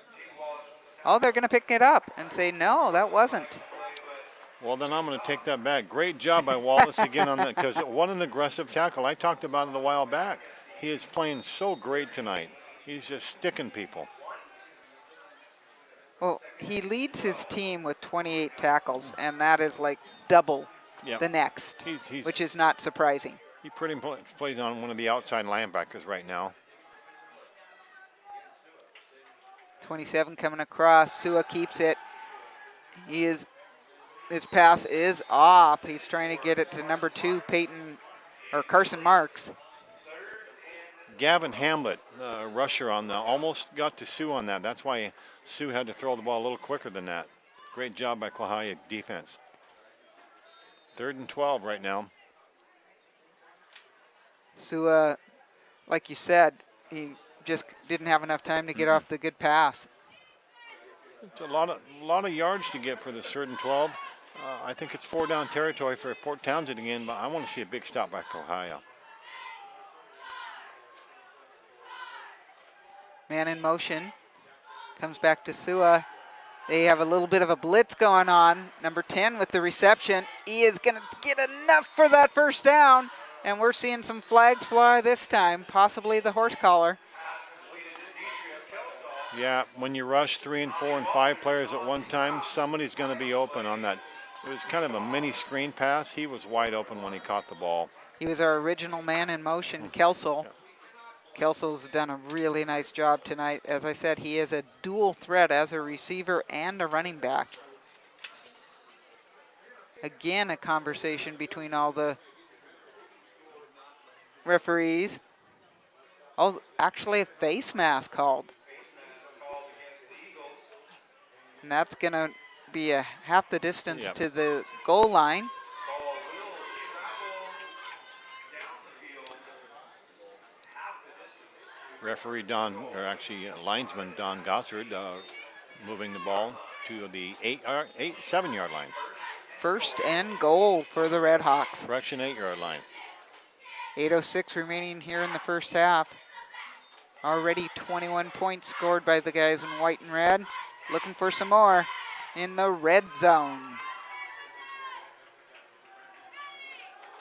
Oh, they're going to pick it up and say, no, that wasn't. Well, then I'm going to take that back. Great job by Wallace again on that, because what an aggressive tackle. I talked about it a while back. He is playing so great tonight. He's just sticking people. Well, he leads his team with 28 tackles, and that is like double the next, which is not surprising. He pretty much plays on one of the outside linebackers right now. 27 coming across. Sua keeps it. His pass is off. He's trying to get it to number 2, Carson Marks. Gavin Hamlet, rusher on the, almost got to Sue on that. That's why Sue had to throw the ball a little quicker than that. Great job by Klahowya defense. 3rd and 12 right now. Sua, like you said, he just didn't have enough time to get off the good pass. It's a lot of yards to get for this 3rd and 12. I think it's 4 down territory for Port Townsend again, but I want to see a big stop by Klahowya. Man in motion. Comes back to Sua. They have a little bit of a blitz going on. Number 10 with the reception. He is going to get enough for that first down. And we're seeing some flags fly this time, possibly the horse collar. Yeah, when you rush 3 and 4 and 5 players at one time, somebody's going to be open on that. It was kind of a mini screen pass. He was wide open when he caught the ball. He was our original man in motion, Kelsel. Yeah. Kelsel's done a really nice job tonight. As I said, he is a dual threat as a receiver and a running back. Again, a conversation between all the referees. Oh, actually a face mask called. And that's going to be a half the distance to the goal line. Referee linesman Don Gossard moving the ball to the 7-yard line. 1st and goal for the Red Hawks. Correction, 8-yard line. 8:06 remaining here in the first half. Already 21 points scored by the guys in white and red. Looking for some more in the red zone.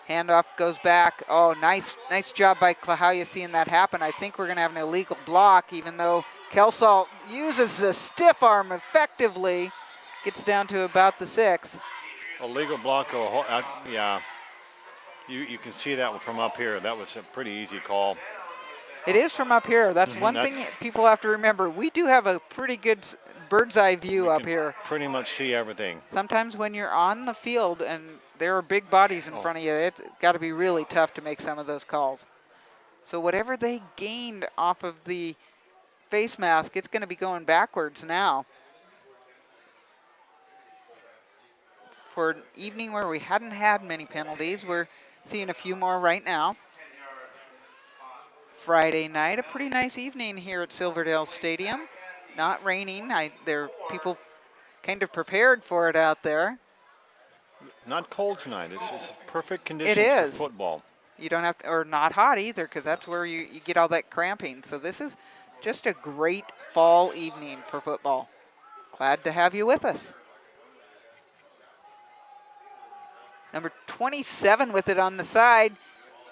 Handoff goes back. Oh, nice job by Klahowya seeing that happen. I think we're going to have an illegal block, even though Kelsal uses the stiff arm effectively. Gets down to about the 6. Illegal block, yeah. You can see that from up here. That was a pretty easy call. It is from up here. That's one thing people have to remember. We do have a pretty good bird's eye view up here. Pretty much see everything. Sometimes when you're on the field and there are big bodies in front of you, it's got to be really tough to make some of those calls. So whatever they gained off of the face mask, it's going to be going backwards now. For an evening where we hadn't had many penalties, we're seeing a few more right now. Friday night, a pretty nice evening here at Silverdale Stadium. Not raining. There are people kind of prepared for it out there. Not cold tonight. It's perfect conditions for football. You don't have to, or not hot either, because that's where you get all that cramping. So this is just a great fall evening for football. Glad to have you with us. Number 27 with it on the side.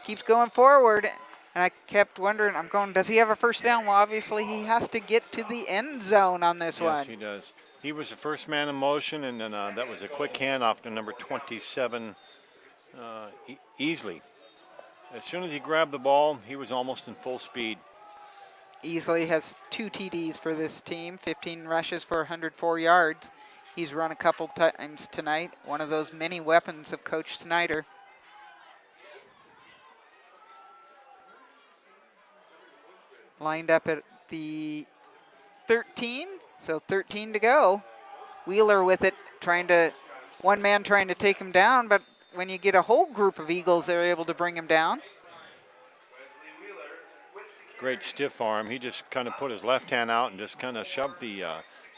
Keeps going forward. And I kept wondering, does he have a first down? Well, obviously he has to get to the end zone on this one. Yes, he does. He was the first man in motion, and then that was a quick handoff to number 27, Easley. As soon as he grabbed the ball, he was almost in full speed. Easley has 2 TDs for this team, 15 rushes for 104 yards. He's run a couple times tonight, one of those many weapons of Coach Snyder. Lined up at the 13, So 13 to go. Wheeler with it, one man trying to take him down, but when you get a whole group of Eagles, they're able to bring him down. Great stiff arm. He just kind of put his left hand out and just kind of shoved the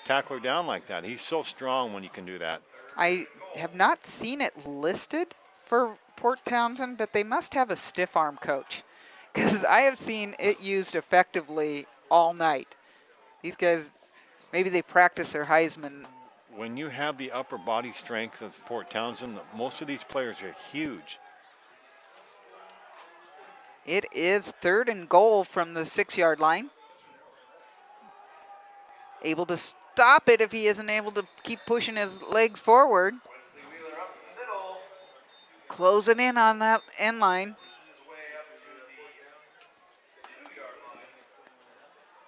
tackler down like that. He's so strong when he can do that. I have not seen it listed for Port Townsend, but they must have a stiff arm coach because I have seen it used effectively all night. These guys, maybe they practice their Heisman. When you have the upper body strength of Port Townsend, most of these players are huge. It is 3rd and goal from the 6-yard line. Able to stop it if he isn't able to keep pushing his legs forward. Closing in on that end line.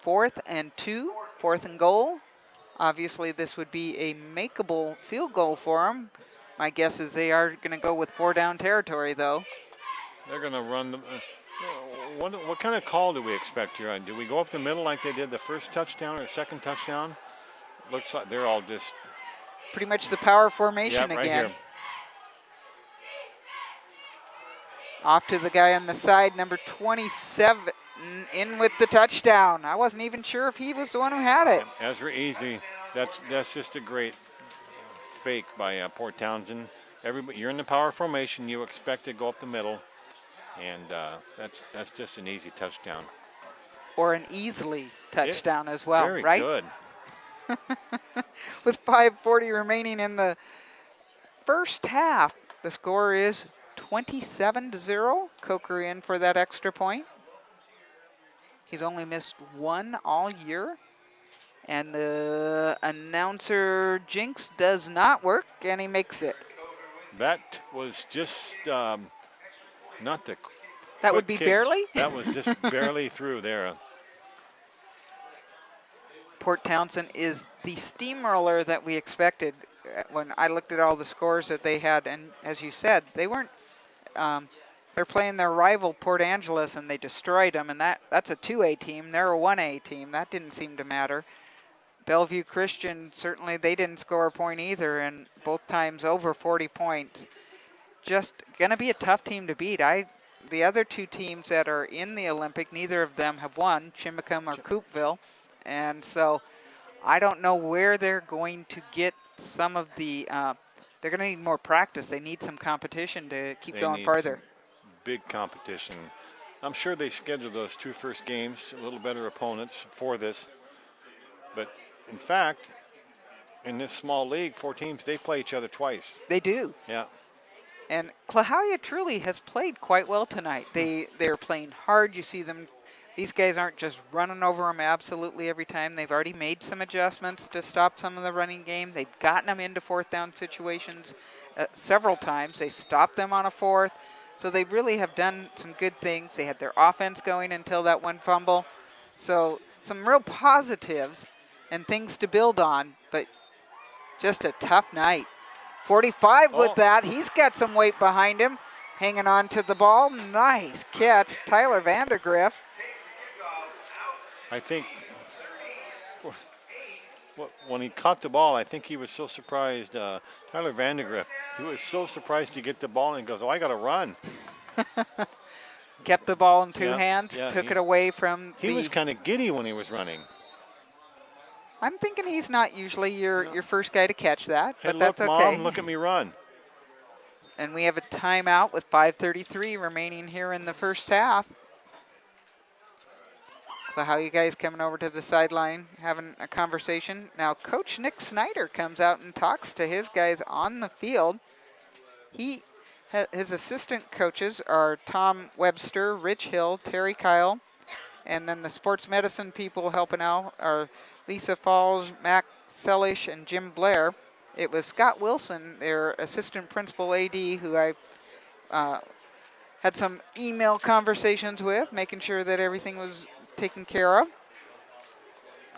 4th and 2, 4th and goal. Obviously, this would be a makeable field goal for them. My guess is they are going to go with 4-down territory, though. They're going to run the. What kind of call do we expect here? Do we go up the middle like they did the first touchdown or second touchdown? Looks like they're all just pretty much the power formation right again. Here. Off to the guy on the side, number 27, in with the touchdown. I wasn't even sure if he was the one who had it. Ezra Easy, that's just a great fake by Port Townsend. You're in the power formation. You expect to go up the middle. And that's just an easy touchdown. Or an easily touchdown as well, right? Very good. With 5:40 remaining in the first half, the score is 27-0. Coker in for that extra point. He's only missed one all year. And the announcer jinx does not work, and he makes it. That was just... not the. That would be kick. barely? That was just barely through there. Port Townsend is the steamroller that we expected when I looked at all the scores that they had. And as you said, they weren't, they're playing their rival Port Angeles and they destroyed them. And that's a 2A team. They're a 1A team. That didn't seem to matter. Bellevue Christian, certainly they didn't score a point either. And both times over 40 points. Just going to be a tough team to beat. The other two teams that are in the Olympic, neither of them have won, Chimacum or Coupeville. And so I don't know where they're going to get some of the, they're going to need more practice. They need some competition to keep going farther. Big competition. I'm sure they scheduled those 2 first games, a little better opponents for this. But in fact, in this small league, 4 teams, they play each other twice. They do. Yeah. And Klahowya truly has played quite well tonight. They're playing hard. You see them. These guys aren't just running over them absolutely every time. They've already made some adjustments to stop some of the running game. They've gotten them into 4th down situations several times. They stopped them on a 4th. So they really have done some good things. They had their offense going until that one fumble. So some real positives and things to build on, but just a tough night. 45 with that. He's got some weight behind him. Hanging on to the ball. Nice catch. Tyler Vandergriff. I think when he caught the ball, I think he was so surprised. Tyler Vandergriff, he was so surprised to get the ball and goes, oh, I got to run. Kept the ball in 2 hands. Took it away from He was kind of giddy when he was running. I'm thinking he's not usually your first guy to catch that, Hey, but that's look, okay. Mom, look at me run. And we have a timeout with 5:33 remaining here in the first half. So how you guys coming over to the sideline having a conversation? Now, Coach Nick Snyder comes out and talks to his guys on the field. His assistant coaches are Tom Webster, Rich Hill, Terry Kyle, and then the sports medicine people helping out are Lisa Falls, Mac Sellish, and Jim Blair. It was Scott Wilson, their assistant principal AD, who I had some email conversations with, making sure that everything was taken care of.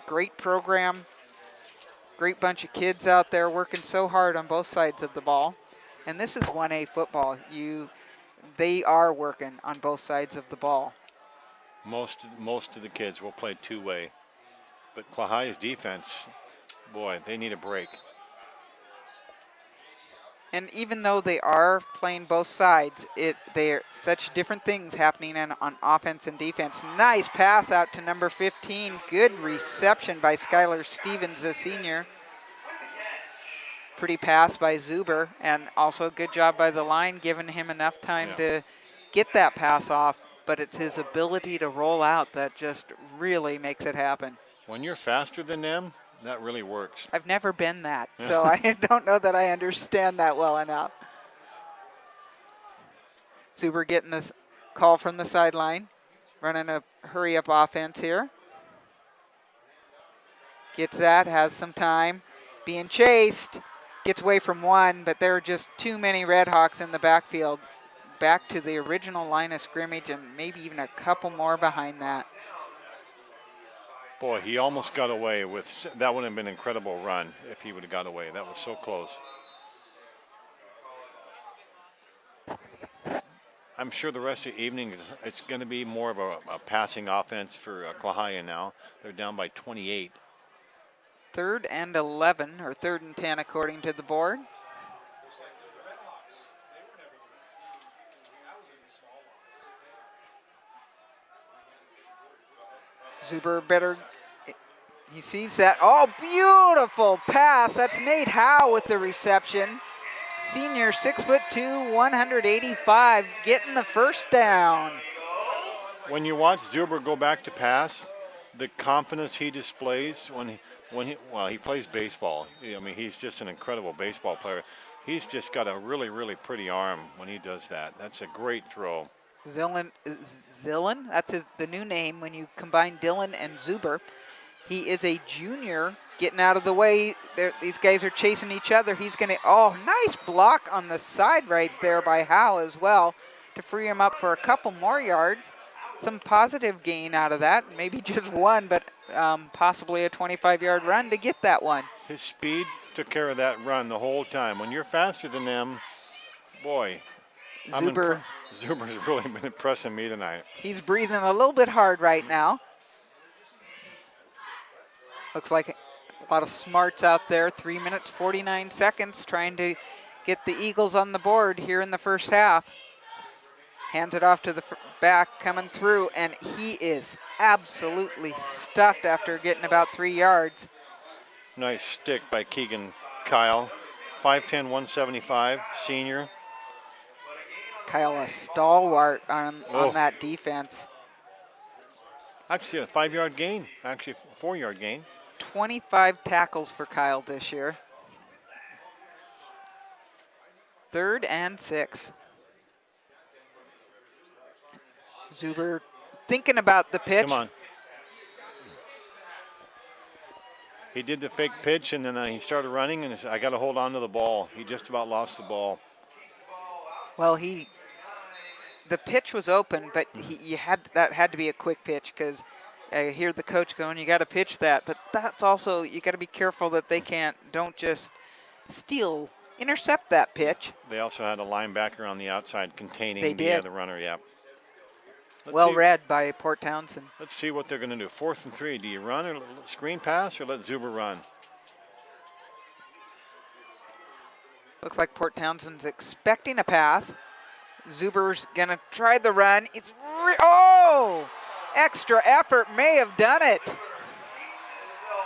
Great program. Great bunch of kids out there working so hard on both sides of the ball. And this is 1A football. They are working on both sides of the ball. Most of the kids will play 2-way. But Klahowya's defense, Boy, they need a break. And even though they are playing both sides, they're such different things happening on offense and defense. Nice pass out to number 15. Good reception by Skylar Stevens, a senior. Pretty pass by Zuber, and also good job by the line, giving him enough time to get that pass off. But it's his ability to roll out that just really makes it happen. When you're faster than them, that really works. I've never been that, so I don't know that I understand that well enough. Zuber getting this call from the sideline, running a hurry-up offense here. Gets that, has some time, being chased, gets away from one, but there are just too many Redhawks in the backfield. Back to the original line of scrimmage and maybe even a couple more behind that. Boy, he almost got away with, that would have been an incredible run if he would have got away. That was so close. I'm sure the rest of the evening, it's going to be more of a passing offense for Klahowya now. They're down by 28. 3rd and 11, or 3rd and 10 according to the board. Zuber better, he sees that. Oh, beautiful pass. That's Nate Howe with the reception. Senior, 6'2", 185, getting the first down. When you watch Zuber go back to pass, the confidence he displays he plays baseball. I mean, he's just an incredible baseball player. He's just got a really, really pretty arm when he does that. That's a great throw. Zillen, that's the new name when you combine Dylan and Zuber. He is a junior getting out of the way. These guys are chasing each other. He's going to, nice block on the side right there by Howe as well to free him up for a couple more yards. Some positive gain out of that. Maybe just one, but possibly a 25-yard run to get that one. His speed took care of that run the whole time. When you're faster than them, boy, Zuber's really been impressing me tonight. He's breathing a little bit hard right now. Looks like a lot of smarts out there. 3 minutes, 49 seconds trying to get the Eagles on the board here in the first half. Hands it off to the back, coming through, and he is absolutely stuffed after getting about 3 yards. Nice stick by Keegan Kyle. 5'10", 175, senior. Kyle, a stalwart on that defense. Actually, a 5-yard gain. Actually, a 4-yard gain. 25 tackles for Kyle this year. 3rd and 6. Zuber thinking about the pitch. Come on. He did the fake pitch, and then he started running, and he said, I got to hold on to the ball. He just about lost the ball. Well, the pitch was open, but that had to be a quick pitch because I hear the coach going, you got to pitch that. But that's also, you got to be careful that they don't just intercept that pitch. They also had a linebacker on the outside containing the runner, yeah. Well read by Port Townsend. Let's see what they're going to do. 4th and 3. Do you run or screen pass or let Zuber run? Looks like Port Townsend's expecting a pass. Zuber's going to try the run. Extra effort may have done it.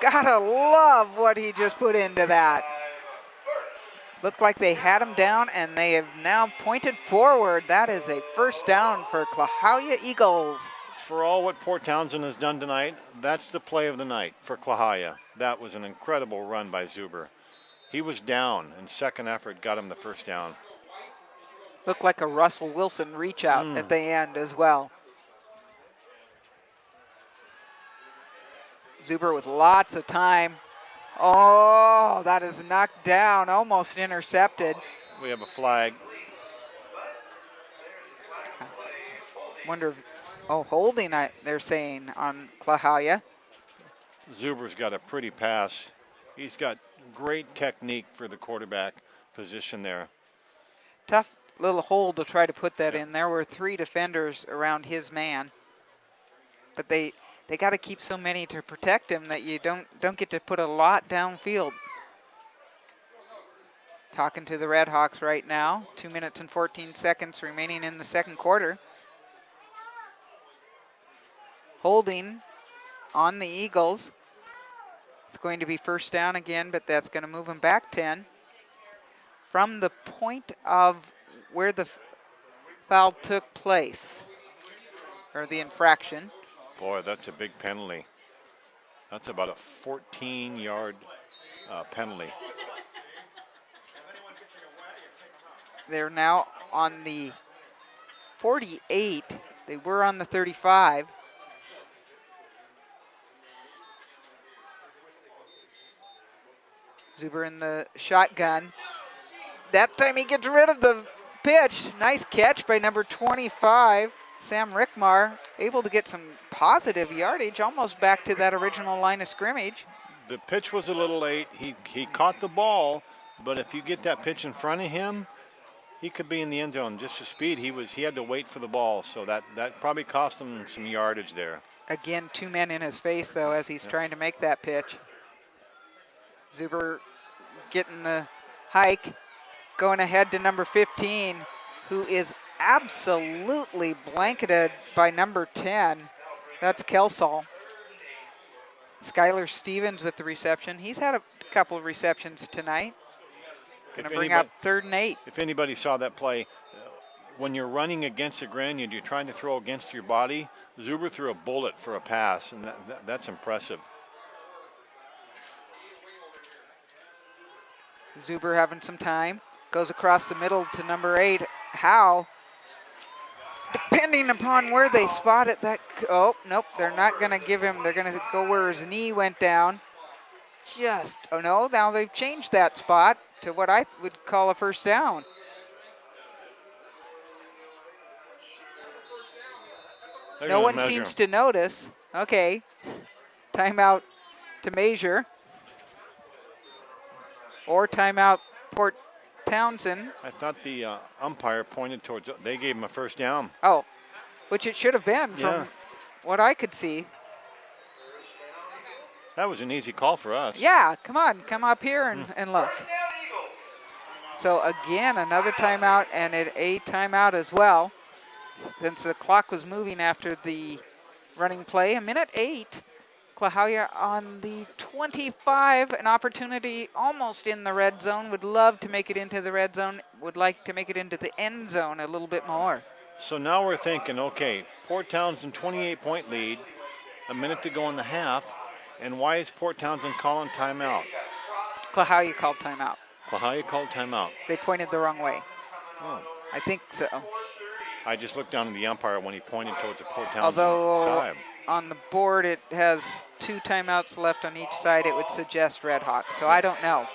Gotta love what he just put into that. Looked like they had him down, and they have now pointed forward. That is a first down for Klahowya Eagles. For all what Port Townsend has done tonight, that's the play of the night for Klahowya. That was an incredible run by Zuber. He was down, and second effort got him the first down. Looked like a Russell Wilson reach out at the end as well. Zuber with lots of time. Oh, that is knocked down, almost intercepted. We have a flag. Wonder if, holding, they're saying, on Klahowya. Zuber's got a pretty pass. He's got great technique for the quarterback position there. Tough little hole to try to put that in. There were 3 defenders around his man. But they they got to keep so many to protect him that you don't get to put a lot downfield. Talking to the Red Hawks right now. 2 minutes and 14 seconds remaining in the second quarter. Holding on the Eagles. It's going to be first down again, but that's going to move him back 10. From the point of where the foul took place, or the infraction. Boy, that's a big penalty. That's about a 14-yard penalty. They're now on the 48. They were on the 35. Zuber in the shotgun. That time he gets rid of the pitch. Nice catch by number 25, Sam Rickmar, able to get some positive yardage, almost back to that original line of scrimmage. The pitch was a little late. He caught the ball, but if you get that pitch in front of him, he could be in the end zone. Just the speed, he had to wait for the ball, so that probably cost him some yardage there. Again, 2 men in his face, though, as he's trying to make that pitch. Zuber getting the hike, going ahead to number 15, who is absolutely blanketed by number 10. That's Kelsall. Skylar Stevens with the reception. He's had a couple of receptions tonight. Going to bring up 3rd and 8. If anybody saw that play, when you're running against the grain and you're trying to throw against your body, Zuber threw a bullet for a pass, and that's impressive. Zuber having some time. Goes across the middle to number 8. Howe. Depending upon where they spot it, oh, nope, they're not going to give him. They're going to go where his knee went down. Oh no, now they've changed that spot to what I would call a first down. No one seems to notice. Okay, timeout to measure. Or timeout Port Townsend. I thought the umpire pointed towards, they gave him a first down. Oh, which it should have been from what I could see. That was an easy call for us. Yeah, come on, come up here and look. So again, another timeout and a timeout as well. Since the clock was moving after the running play, 1:08. Klahowya on the 25, an opportunity almost in the red zone. Would love to make it into the red zone. Would like to make it into the end zone a little bit more. So now we're thinking, okay, Port Townsend 28-point lead, a minute to go in the half, and why is Port Townsend calling timeout? Klahowya called timeout. Klahowya called timeout. They pointed the wrong way. Oh. I think so. I just looked down at the umpire when he pointed towards the Port Townsend Although side. On the board it has 2 timeouts left on each side, it would suggest Red Hawks, so I don't know.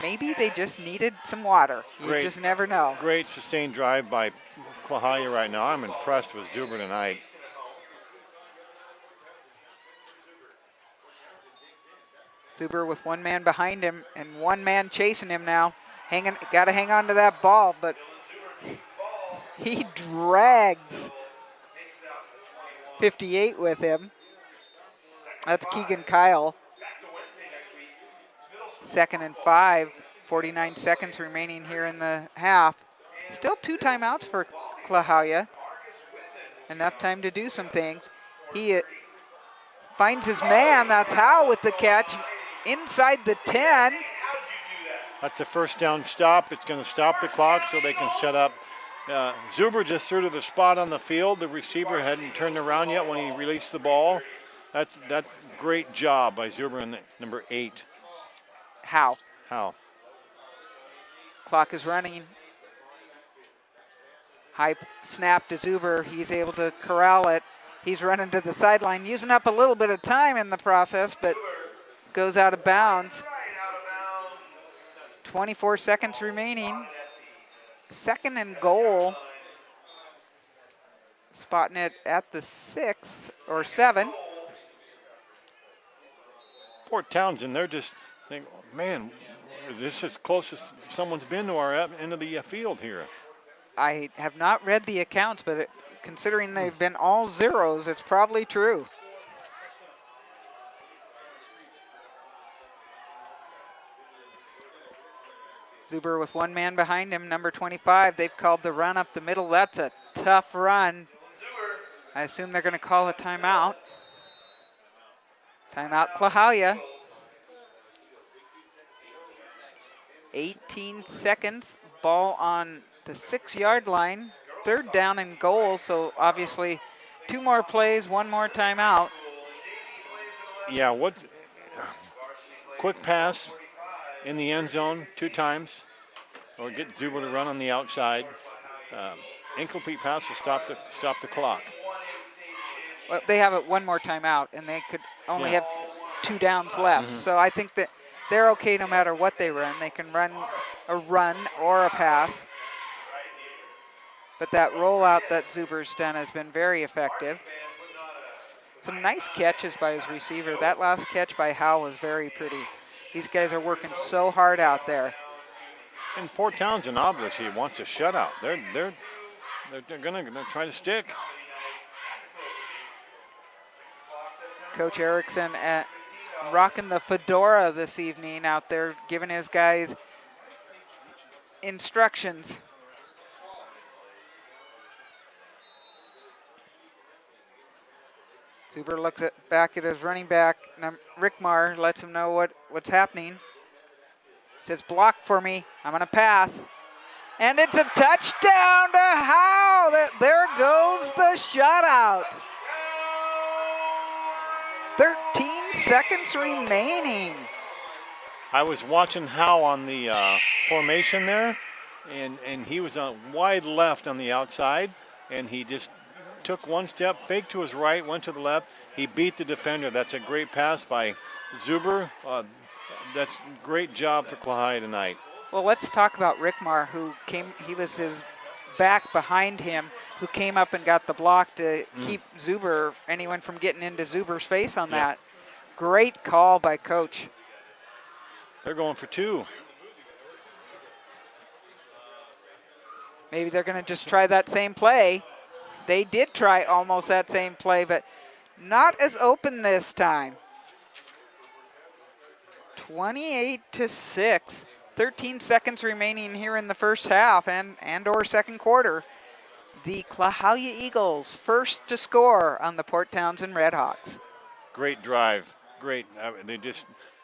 Maybe they just needed some water. You just never know. Great sustained drive by Klahowya right now. I'm impressed with Zuber tonight. Zuber with 1 man behind him and 1 man chasing him now. Got to hang on to that ball, but he drags 58 with him. That's Keegan Kyle. 2nd and 5, 49 seconds remaining here in the half. Still 2 timeouts for Klahowya. Enough time to do some things. He finds his man. That's Howe with the catch inside the 10. That's a first down stop. It's going to stop the clock so they can set up. Zuber just threw to the spot on the field. The receiver hadn't turned around yet when he released the ball. That's great job by Zuber and number 8. Howe. Clock is running. High snap to Zuber. He's able to corral it. He's running to the sideline, using up a little bit of time in the process, but goes out of bounds. 24 seconds remaining. 2nd and goal. Spotting it at the 6 or 7. Port Townsend, they're just thinking, man, is this as close as someone's been to our end of the field here? I have not read the accounts, but considering they've been all zeros, it's probably true. Zuber with one man behind him, number 25. They've called the run up the middle. That's a tough run. I assume they're going to call a timeout. Timeout Klahowya. 18 seconds. Ball on the 6-yard line. 3rd down and goal, so obviously 2 more plays, 1 more timeout. Yeah, what quick pass in the end zone 2 times, or get Zuber to run on the outside. Incomplete pass will stop the clock. Well, they have it 1 more timeout, and they could only have 2 downs left. So I think that they're okay no matter what they run. They can run a run or a pass. But that rollout that Zuber's done has been very effective. Some nice catches by his receiver. That last catch by Howe was very pretty. These guys are working so hard out there. And Port Townsend obviously wants a shutout. They're gonna try to stick. Coach Erickson rocking the fedora this evening out there, giving his guys instructions. Zuber looks back at his running back. Rick Marr lets him know what's happening. Says, block for me. I'm going to pass. And it's a touchdown to Howe. There goes the shutout. 13 seconds remaining. I was watching Howe on the formation there, and he was on wide left on the outside, and he just took 1 step, faked to his right, went to the left. He beat the defender. That's a great pass by Zuber. That's great job for Klahowya tonight. Well, let's talk about Rick Marr, he was his back behind him, who came up and got the block to keep anyone from getting into Zuber's face on that. Great call by Coach. They're going for 2. Maybe they're going to just try that same play. They did try almost that same play, but not as open this time. 28-6. 13 seconds remaining here in the first half and or second quarter. The Klahowya Eagles first to score on the Port Townsend Redhawks. Great drive. Great.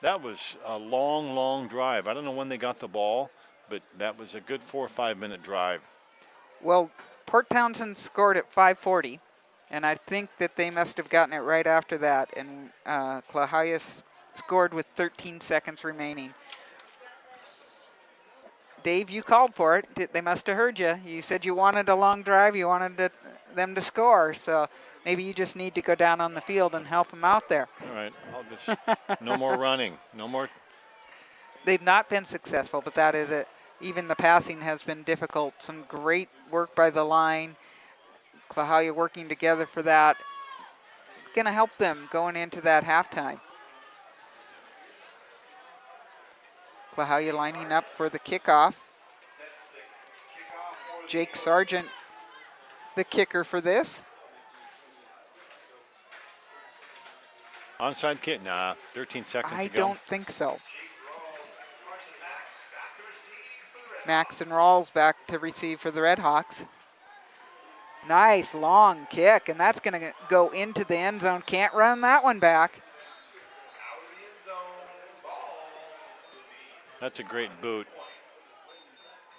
That was a long drive. I don't know when they got the ball, but that was a good 4 or 5 minute drive. Well, Port Townsend scored at 5:40, and I think that they must have gotten it right after that, and Klahowya scored with 13 seconds remaining. Dave, you called for it. They must have heard you. You said you wanted a long drive. You wanted them to score, so maybe you just need to go down on the field and help them out there. All right, I'll just no more running, no more. They've not been successful, but that is it. Even the passing has been difficult. Some great work by the line. Klahowya working together for that. Going to help them going into that halftime. Klahowya lining up for the kickoff. Jake Sargent, the kicker for this. Onside kick? Nah, 13 seconds I ago. don't think so. Max and Rawls back to receive for the Redhawks. Nice long kick, and that's going to go into the end zone. Can't run that one back. That's a great boot.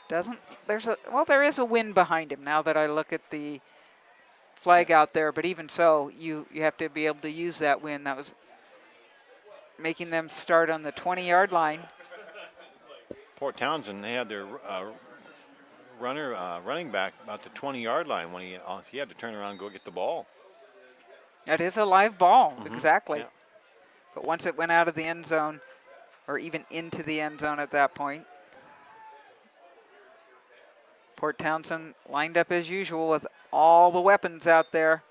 There is a wind behind him now that I look at the flag out there, but even so, you have to be able to use that wind. That was making them start on the 20-yard line. Port Townsend, they had their running back about the 20-yard line when he had to turn around and go get the ball. That is a live ball, exactly. Yeah. But once it went out of the end zone, or even into the end zone at that point, Port Townsend lined up as usual with all the weapons out there.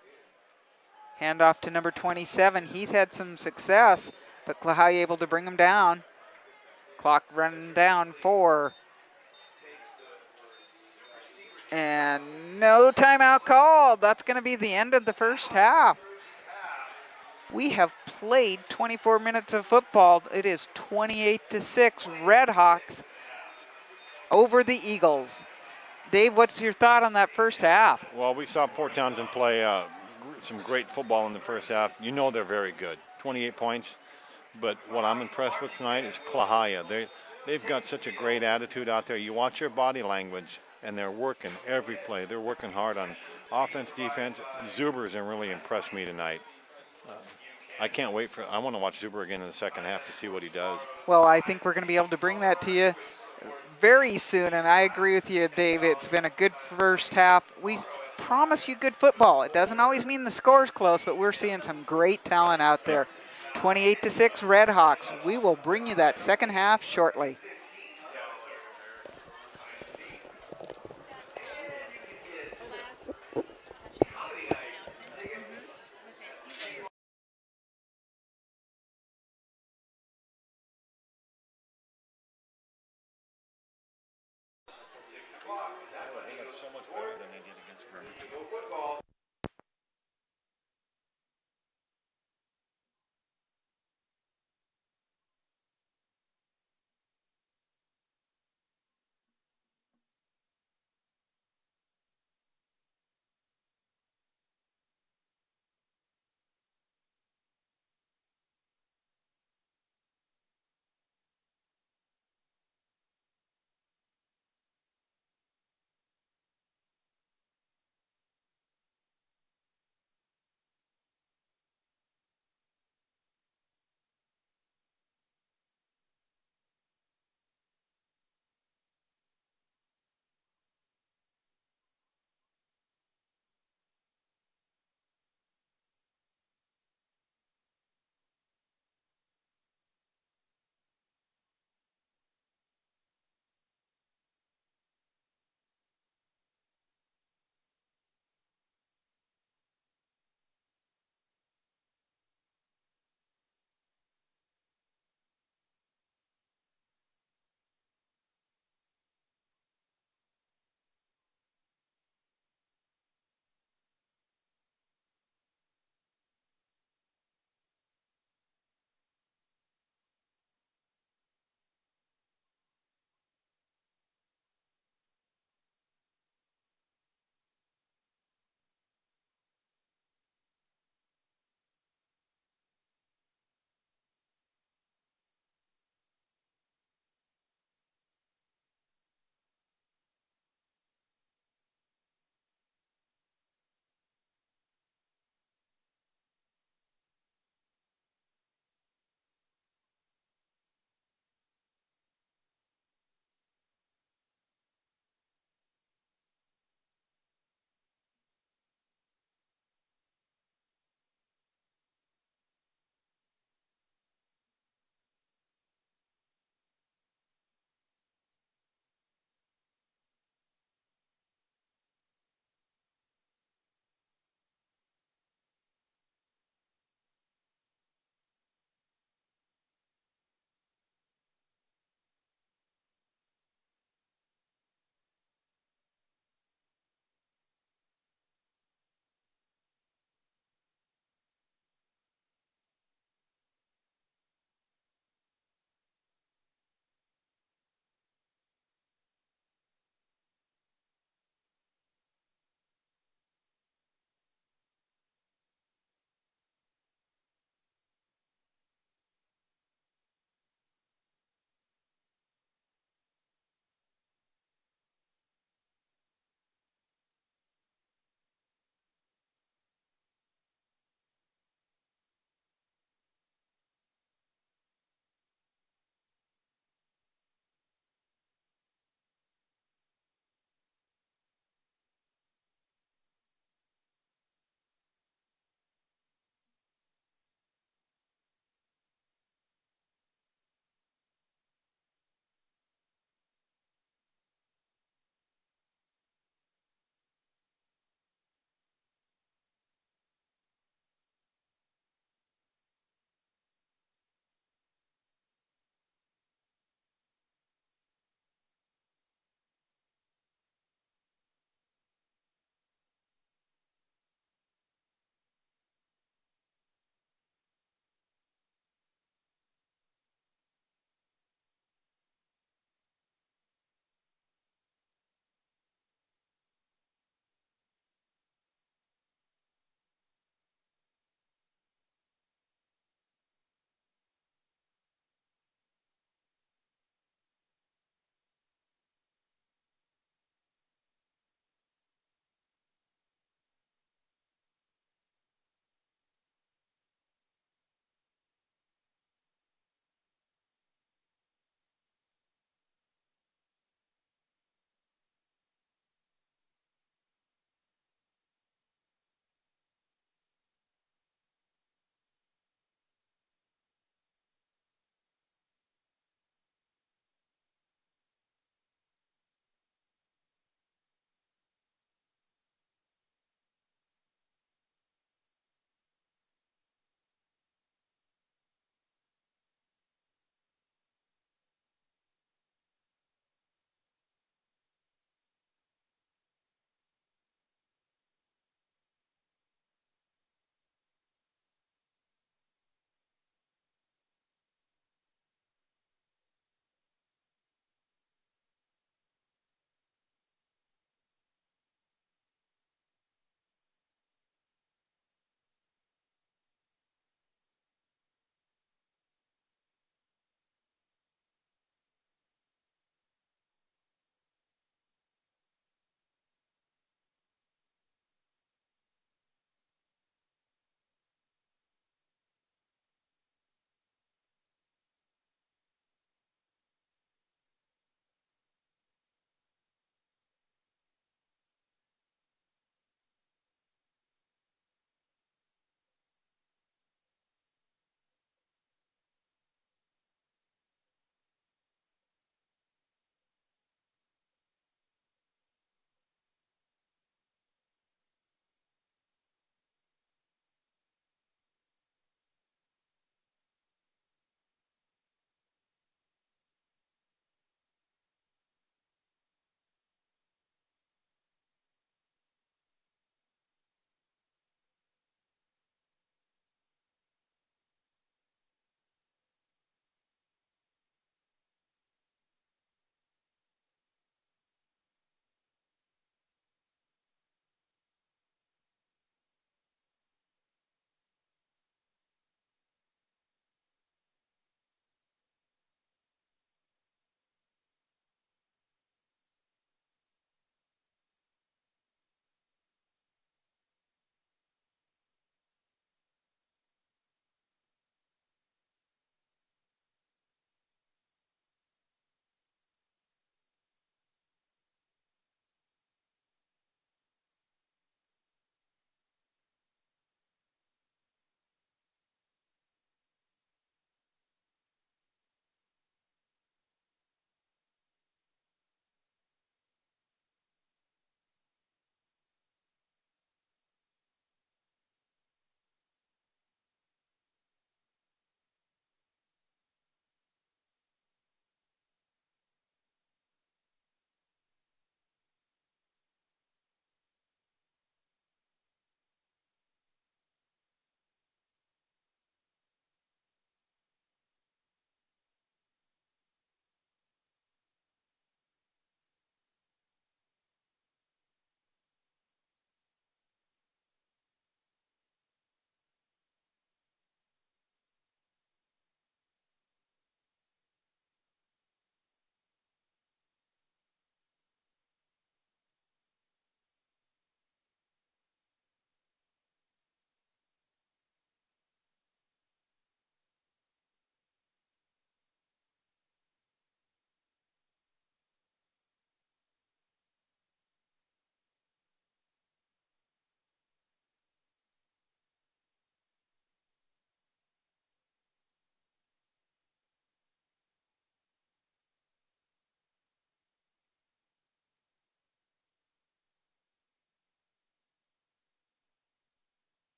Handoff to number 27. He's had some success, but Klahowya able to bring him down. Clock running down for And no timeout called. That's going to be the end of the first half. We have played 24 minutes of football. It is 28-6 Redhawks over the Eagles. Dave, what's your thought on that first half? Well, we saw Port Townsend play some great football in the first half. You know they're very good. 28 points. But what I'm impressed with tonight is Klahowya. They've got such a great attitude out there. You watch their body language, and they're working every play. They're working hard on offense, defense. Zuber's really impressed me tonight. I can't wait I want to watch Zuber again in the second half to see what he does. Well, I think we're going to be able to bring that to you very soon, and I agree with you, Dave. It's been a good first half. We promise you good football. It doesn't always mean the score's close, but we're seeing some great talent out there. 28-6 Redhawks. We will bring you that second half shortly. So much better than they did against Bremerton.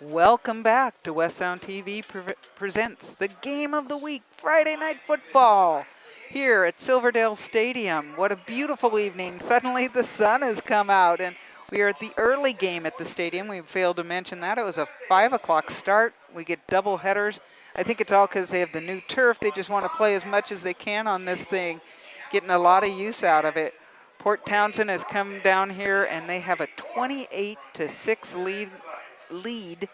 Welcome back to West Sound TV presents the Game of the Week, Friday Night Football, here at Silverdale Stadium. What a beautiful evening. Suddenly the sun has come out, and we are at the early game at the stadium. We failed to mention that. It was a 5 o'clock start. We get double headers. I think it's all because they have the new turf. They just want to play as much as they can on this thing, getting a lot of use out of it. Port Townsend has come down here, and they have a 28-6 lead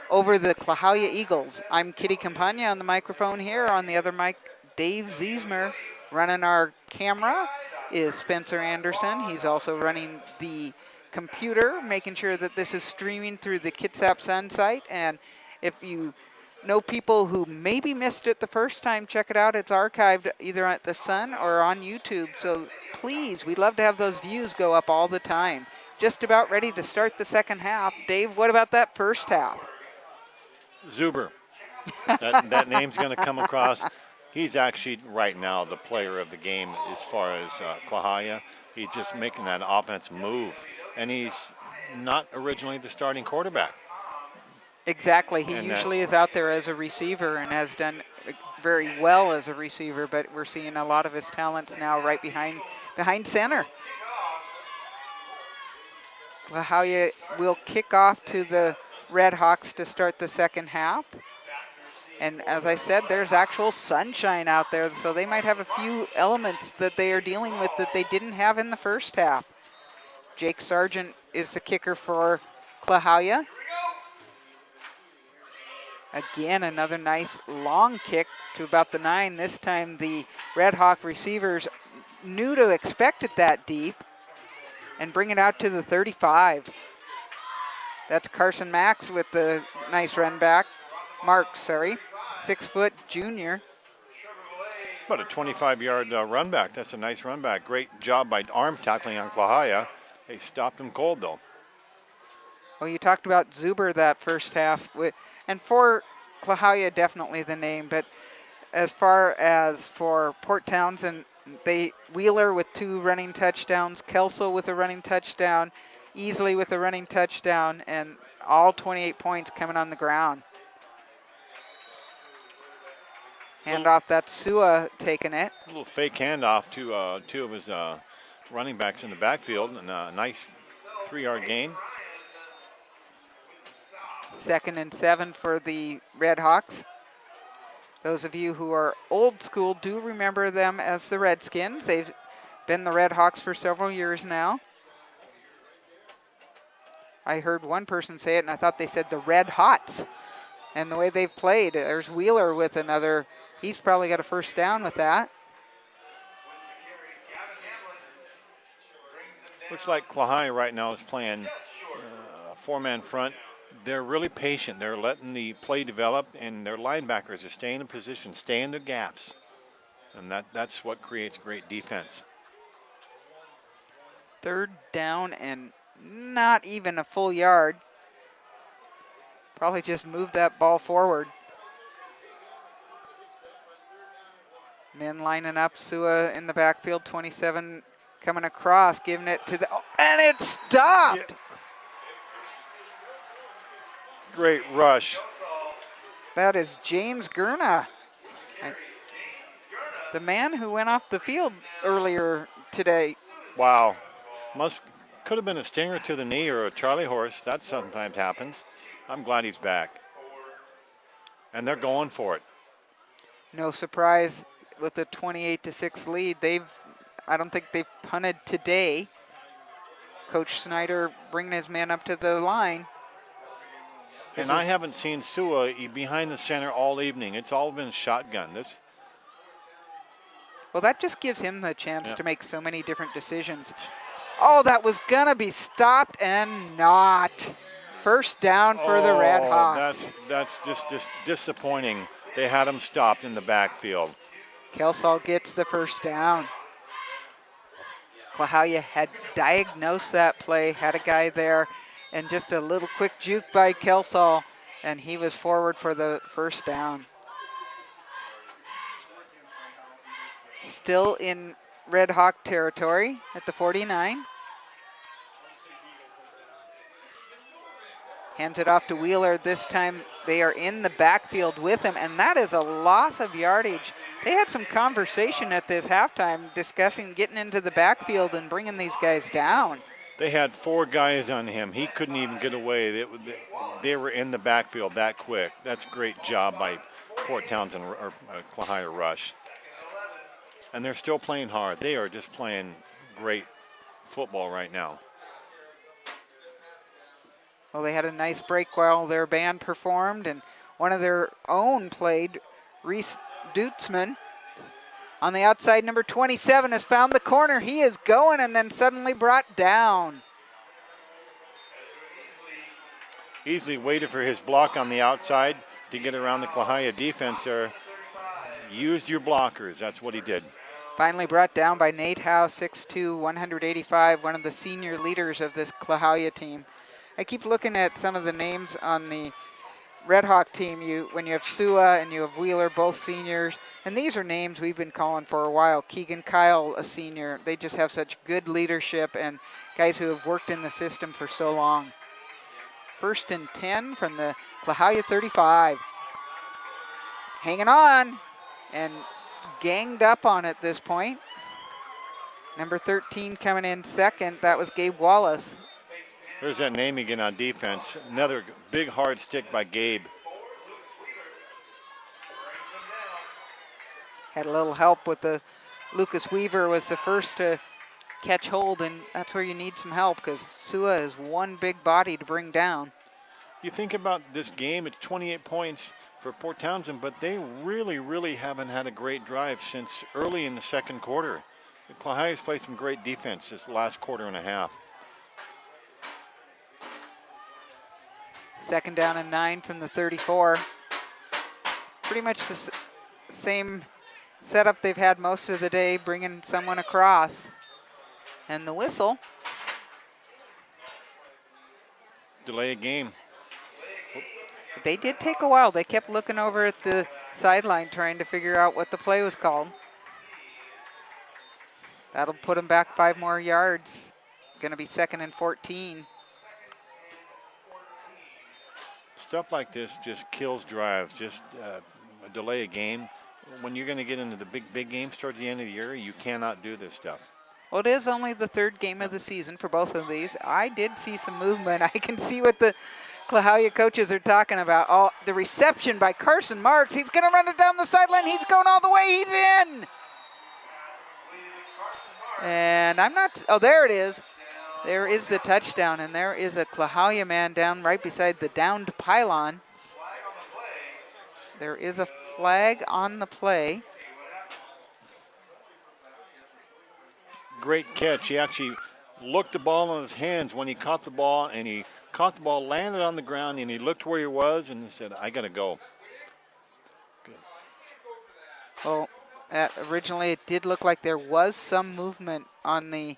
over the Klahowya Eagles. I'm Kitty Campagna on the microphone here. On the other mic, Dave Ziesmer. Running our camera is Spencer Anderson. He's also running the computer, making sure that this is streaming through the Kitsap Sun site. And if you know people who maybe missed it the first time, check it out. It's archived either at the Sun or on YouTube. So please, we'd love to have those views go up all the time. Just about ready to start the second half. Dave, what about that first half? Zuber. That name's going to come across. He's actually right now the player of the game as far as Klahowya. He's just making that offense move. And he's not originally the starting quarterback. Exactly. He usually is out there as a receiver and has done very well as a receiver, but we're seeing a lot of his talents now right behind center. Klahowya will kick off to the Red Hawks to start the second half. And as I said, there's actual sunshine out there, so they might have a few elements that they are dealing with that they didn't have in the first half. Jake Sargent is the kicker for Klahowya. Again, another nice long kick to about the 9. This time the Red Hawk receivers knew to expect it that deep and bring it out to the 35. That's Carson Max with the nice run back. Mark, 6-foot junior. About a 25-yard run back. That's a nice run back. Great job by arm tackling on Klahowya. They stopped him cold, though. Well, you talked about Zuber that first half. And for Klahowya, definitely the name. But as far as for Port Townsend, Wheeler with 2 running touchdowns, Kelso with a running touchdown, Easley with a running touchdown, and all 28 points coming on the ground. Handoff, that's Sua taking it. A little fake handoff to 2 of his running backs in the backfield, and a nice 3-yard gain. 2nd and 7 for the Red Hawks. Those of you who are old school do remember them as the Redskins. They've been the Red Hawks for several years now. I heard one person say it, and I thought they said the Red Hots. And the way they've played, there's Wheeler with another. He's probably got a first down with that. Looks like Klahowya right now is playing 4-man front. They're really patient. They're letting the play develop, and their linebackers are staying in position, stay in their gaps. And that's what creates great defense. 3rd down and not even a full yard. Probably just moved that ball forward. Men lining up, Sua in the backfield, 27 coming across, giving it to and it's stopped. Yeah. Great rush. That is James Gurna, the man who went off the field earlier today. Wow. Could have been a stinger to the knee or a Charlie horse. That sometimes happens. I'm glad he's back. And they're going for it. No surprise with the 28-6 lead. I don't think they've punted today. Coach Snyder bringing his man up to the line. And I haven't seen Sua behind the center all evening. It's all been shotgun. Well, that just gives him the chance to make so many different decisions. Oh, that was going to be stopped and not. First down for the Red Hawks. That's just disappointing. They had him stopped in the backfield. Kelsall gets the first down. Klahowya had diagnosed that play, had a guy there, and just a little quick juke by Kelsall, and he was forward for the first down. Still in Red Hawk territory at the 49. Hands it off to Wheeler. This time they are in the backfield with him, and that is a loss of yardage. They had some conversation at this halftime discussing getting into the backfield and bringing these guys down. They had 4 guys on him. He couldn't even get away. They were in the backfield that quick. That's a great job by Port Townsend or Klahowya rush. And they're still playing hard. They are just playing great football right now. Well, they had a nice break while their band performed, and one of their own played. Reese Dutzman on the outside, number 27, has found the corner. He is going and then suddenly brought down. Easily waited for his block on the outside to get around the Klahowya defense there. Use your blockers. That's what he did. Finally brought down by Nate Howe, 6'2", 185, one of the senior leaders of this Klahowya team. I keep looking at some of the names on the Red Hawk team. When you have Sua and you have Wheeler, both seniors, and these are names we've been calling for a while. Keegan Kyle, a senior. They just have such good leadership and guys who have worked in the system for so long. 1st and 10 from the Klahowya 35. Hanging on and ganged up on at this point. Number 13 coming in second. That was Gabe Wallace. There's that name again on defense. Another big hard stick by Gabe. Had a little help with the Lucas Weaver was the first to catch hold, and that's where you need some help because Sua is one big body to bring down. You think about this game, it's 28 points for Port Townsend, but they really haven't had a great drive since early in the second quarter. Klahowya's played some great defense this last quarter and a half. 2nd down and 9 from the 34. Pretty much the same setup they've had most of the day, bringing someone across. And the whistle. Delay a game. They did take a while. They kept looking over at the sideline trying to figure out what the play was called. That'll put them back 5 more yards. Going to be 2nd and 14. Stuff like this just kills drives, just delay a game. When you're going to get into the big games toward the end of the year, you cannot do this stuff. Well, it is only the 3rd game of the season for both of these. I did see some movement. I can see what the Klahowya coaches are talking about. Oh, the reception by Carson Marks. He's going to run it down the sideline. He's going all the way. He's in. And I'm not, oh, there it is. There is the touchdown, and there is a Klahowya man down right beside the downed pylon. There is a flag on the play. Great catch. He actually looked the ball in his hands when he caught the ball, and he caught the ball, landed on the ground, and he looked where he was and said, I got to go. Good. Well, originally it did look like there was some movement on the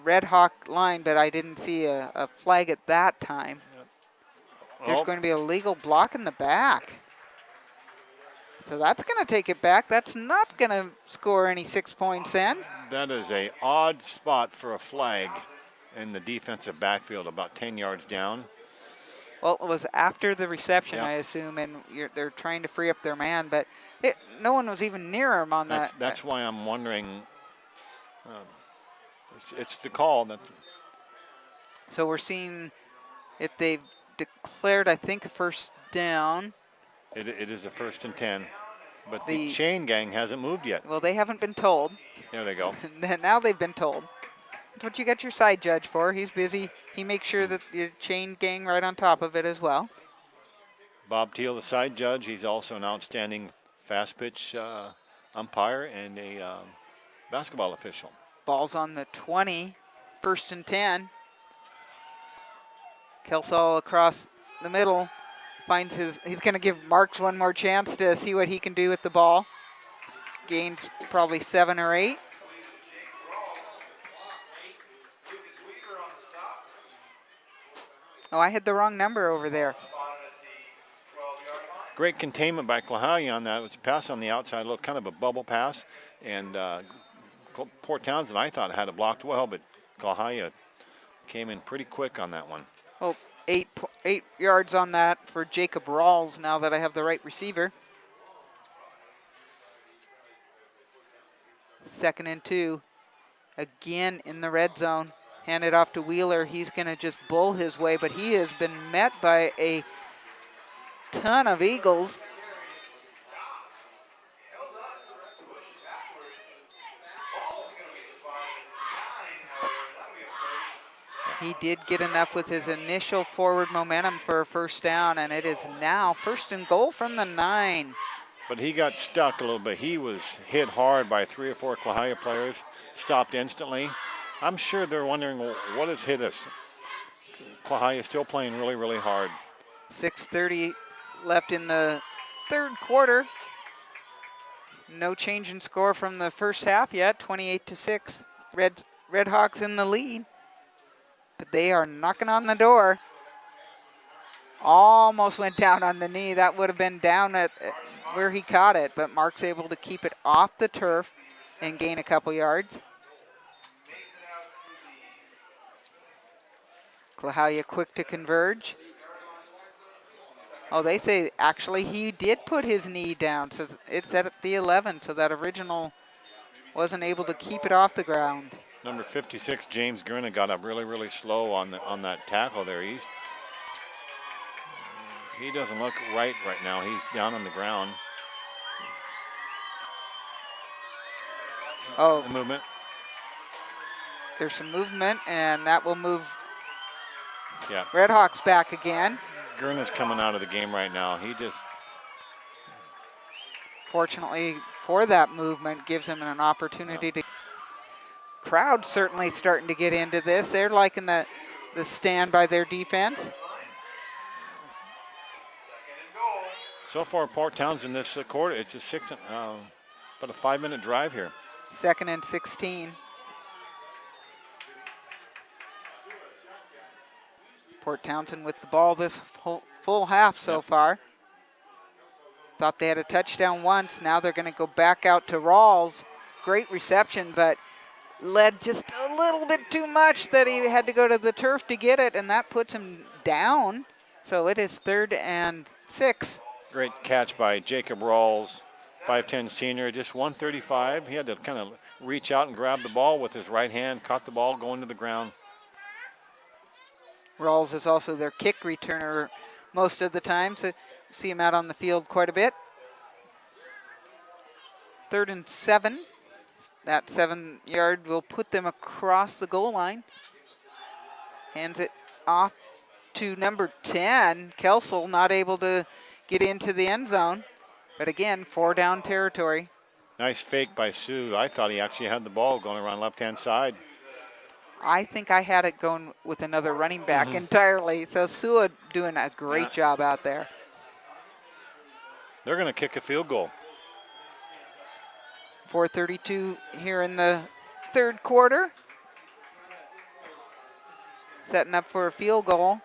Red Hawk line, but I didn't see a flag at that time. Yep. There's going to be a legal block in the back. So that's going to take it back. That's not going to score any 6 points then. That is an odd spot for a flag in the defensive backfield, about 10 yards down. Well, it was after the reception, Yep. I assume, and they're trying to free up their man, but no one was even near him on that. That's why I'm wondering. It's the call. So we're seeing if they've declared, I think, a first down. It is a 1st and 10, but the The- chain gang hasn't moved yet. Well, they haven't been told. There they go. Now they've been told. That's what you got your side judge for. He's busy. He makes sure that the chain gang right on top of it as well. Bob Teal, the side judge. He's also an outstanding fast pitch umpire and a basketball official. Ball's on the 20, 1st and 10. Kelsall across the middle finds he's going to give Marks one more chance to see what he can do with the ball. Gains probably 7 or 8. Oh, I had the wrong number over there. Great containment by Klahowya on that. It was a pass on the outside, a little kind of a bubble pass. And Port Townsend, I thought, had it blocked well, but Klahowya came in pretty quick on that one. Well, 8 yards on that for Jacob Rawls now that I have the right receiver. 2nd and 2. Again in the red zone. Hand it off to Wheeler. He's going to just bull his way, but he has been met by a ton of Eagles. He did get enough with his initial forward momentum for a first down, and it is now 1st and goal from the 9. But he got stuck a little bit. He was hit hard by 3 or 4 Klahowya players, stopped instantly. I'm sure they're wondering, well, what has hit us? Klahowya is still playing really, really hard. 6:30 left in the 3rd quarter. No change in score from the first half yet, 28-6. Redhawks in the lead. But they are knocking on the door. Almost went down on the knee. That would have been down at where he caught it, but Mark's able to keep it off the turf and gain a couple yards. Klahowya quick to converge. Oh, they say actually he did put his knee down, so it's at the 11, so that original wasn't able to keep it off the ground. Number 56, James Gurna, got up really, really slow on that tackle there. He doesn't look right now. He's down on the ground. Oh, The movement. there's some movement, and that will move Yeah. Redhawks back again. Gurna's coming out of the game right now. He just, Fortunately for that movement, gives him an opportunity to. Crowd certainly starting to get into this. They're liking the stand by their defense. so far, Port Townsend this quarter, it's a about a 5-minute drive here. 2nd and 16. Port Townsend with the ball this full half so far. Thought they had a touchdown once. Now they're going to go back out to Rawls. Great reception, but led just a little bit too much that he had to go to the turf to get it, and that puts him down. So it is 3rd and 6. Great catch by Jacob Rawls, 5'10" senior, just 135. He had to kind of reach out and grab the ball with his right hand, caught the ball going to the ground. Rawls is also their kick returner most of the time, so see him out on the field quite a bit. 3rd and 7. That 7-yard will put them across the goal line. Hands it off to number 10. Kelsel not able to get into the end zone. But again, 4-down territory. Nice fake by Sue. I thought he actually had the ball going around left-hand side. I think I had it going with another running back entirely. So Sua doing a great job out there. They're going to kick a field goal. 4:32 here in the 3rd quarter. Setting up for a field goal.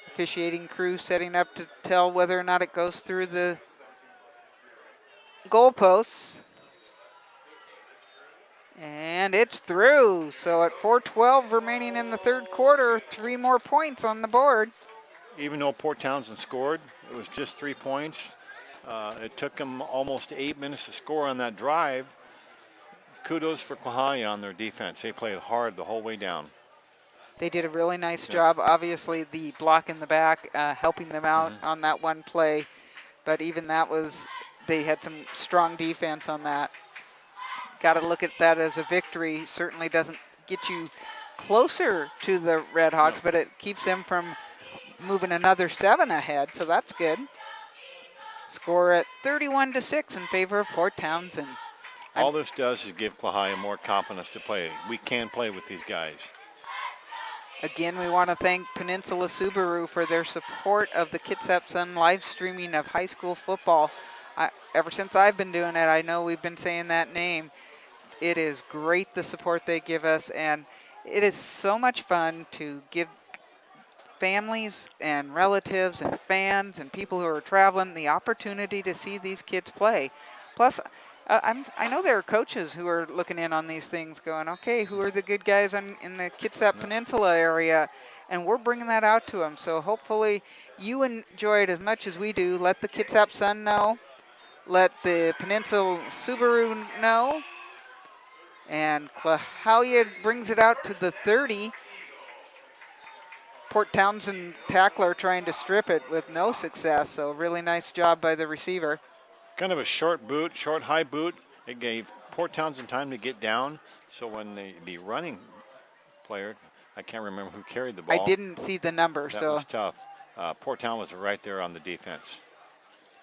Officiating crew setting up to tell whether or not it goes through the goalposts. And it's through. So at 4:12 remaining in the 3rd quarter, 3 more points on the board. Even though Port Townsend scored, it was just 3 points. It took them almost 8 minutes to score on that drive. Kudos for Klahowya on their defense. They played hard the whole way down. They did a really nice job. Obviously, the block in the back helping them out on that one play. But even that they had some strong defense on that. Got to look at that as a victory. Certainly doesn't get you closer to the Redhawks, but it keeps them from moving another 7 ahead, so that's good. Score at 31-6 in favor of Port Townsend. All this does is give Klahowya more confidence to play. We can play with these guys. Again, we want to thank Peninsula Subaru for their support of the Kitsap Sun live streaming of high school football. Ever since I've been doing it, I know we've been saying that name. It is great the support they give us, and it is so much fun to give families and relatives and fans and people who are traveling the opportunity to see these kids play. Plus, I know there are coaches who are looking in on these things going, okay, who are the good guys in the Kitsap Peninsula area? And we're bringing that out to them. So hopefully you enjoy it as much as we do. Let the Kitsap Sun know. Let the Peninsula Subaru know. And Klahowya brings it out to the 30. Port Townsend tackler trying to strip it with no success. So really nice job by the receiver. Kind of a short boot, short high boot. It gave Port Townsend time to get down. So when the running player, I can't remember who carried the ball. I didn't see the number, that so was tough. Port Town was right there on the defense.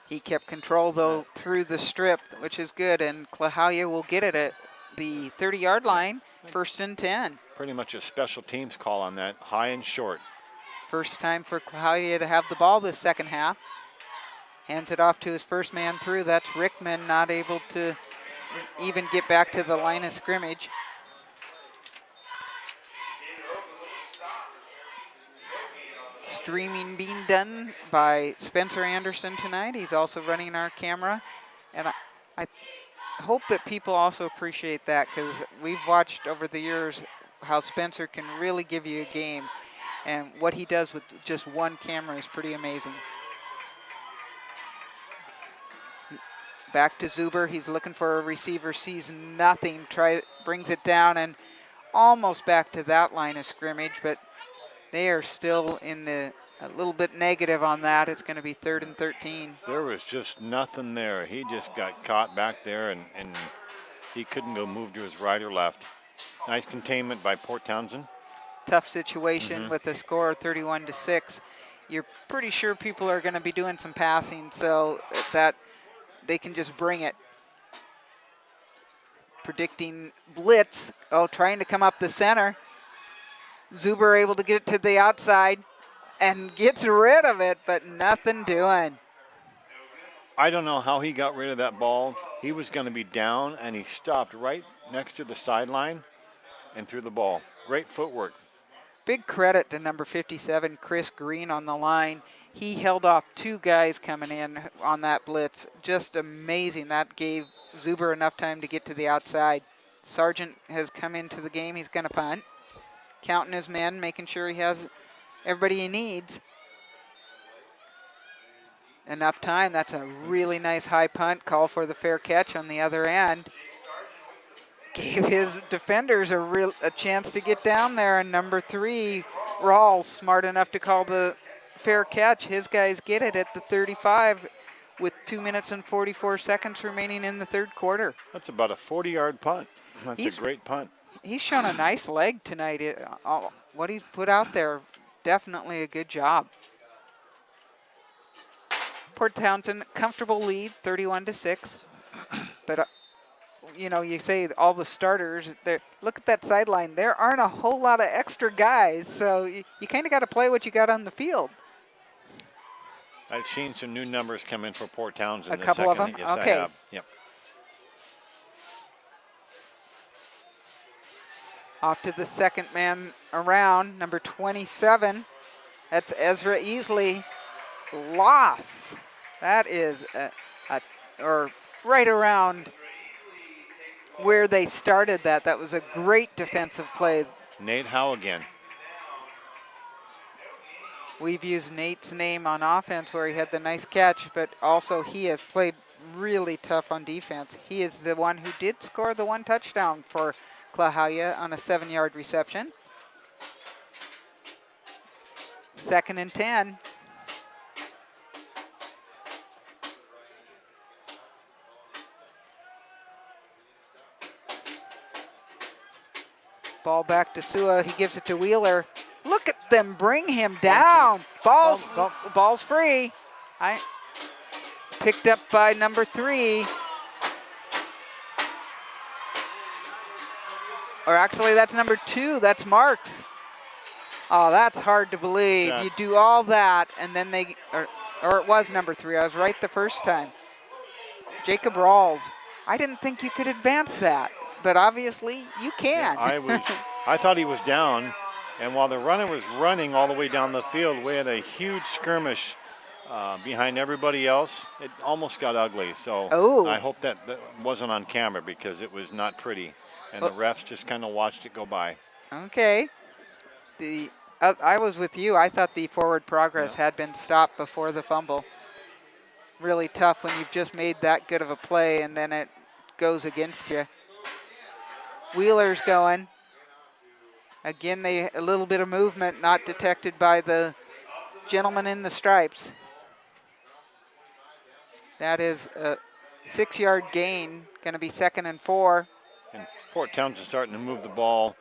he kept control though through the strip, which is good. And Klahowya will get it at the 30-yard line, 1st and 10. Pretty much a special teams call on that, high and short. First time for Klahowya to have the ball this second half. Hands it off to his first man through. That's Rickman, not able to even get back to the line of scrimmage. Streaming being done by Spencer Anderson tonight. He's also running our camera. And I hope that people also appreciate that, because we've watched over the years how Spencer can really give you a game. And what he does with just one camera is pretty amazing. Back to Zuber. He's looking for a receiver, sees nothing, brings it down and almost back to that line of scrimmage, but they are still in a little bit negative on that. It's going to be 3rd and 13. There was just nothing there. He just got caught back there, and he couldn't go move to his right or left. Nice containment by Port Townsend. Tough situation with the score 31-6. You're pretty sure people are going to be doing some passing, so that they can just bring it. Predicting blitz. Oh, trying to come up the center. Zuber able to get it to the outside and gets rid of it, but nothing doing. I don't know how he got rid of that ball. He was going to be down, and he stopped right next to the sideline and threw the ball. Great footwork. Big credit to number 57, Chris Green, on the line. He held off 2 guys coming in on that blitz. Just amazing. That gave Zuber enough time to get to the outside. Sargent has come into the game. He's going to punt. Counting his men, making sure he has everybody he needs. Enough time. That's a really nice high punt. Call for the fair catch on the other end. Gave his defenders a chance to get down there. And number 3, Rawls, smart enough to call the fair catch. His guys get it at the 35 with 2 minutes and 44 seconds remaining in the 3rd quarter. That's about a 40-yard punt. That's a great punt. He's shown a nice leg tonight. What he's put out there, definitely a good job. Port Townsend, comfortable lead, 31-6. But, you say all the starters, look at that sideline. There aren't a whole lot of extra guys, so you kind of got to play what you got on the field. I've seen some new numbers come in for Port Townsend. A couple of them? Yes, okay. I have. Yep. Off to the second man around, number 27. That's Ezra Easley. Loss. That is or right around where they started that. That was a great defensive play. Nate Howe again. We've used Nate's name on offense where he had the nice catch, but also he has played really tough on defense. He is the one who did score the 1 touchdown for Klahowya on a 7-yard reception. 2nd and 10. Ball back to Sua. He gives it to Wheeler. Look at them bring him down. Ball's free. Picked up by number 3. Or actually, that's number 2. That's Marks. Oh, that's hard to believe. Yeah. You do all that, and then or it was number 3. I was right the first time. Jacob Rawls. I didn't think you could advance that, but obviously you can. I thought he was down, and while the runner was running all the way down the field, we had a huge skirmish behind everybody else. It almost got ugly. So Oh. I hope that wasn't on camera because it was not pretty. And Oh. the refs just kind of watched it go by. Okay. I was with you. I thought the forward progress had been stopped before the fumble. Really tough when you've just made that good of a play and then it goes against you. Wheeler's going. Again, a little bit of movement not detected by the gentleman in the stripes. That is a 6-yard gain, going to be 2nd and 4. And Port Townsend's starting to move the ball.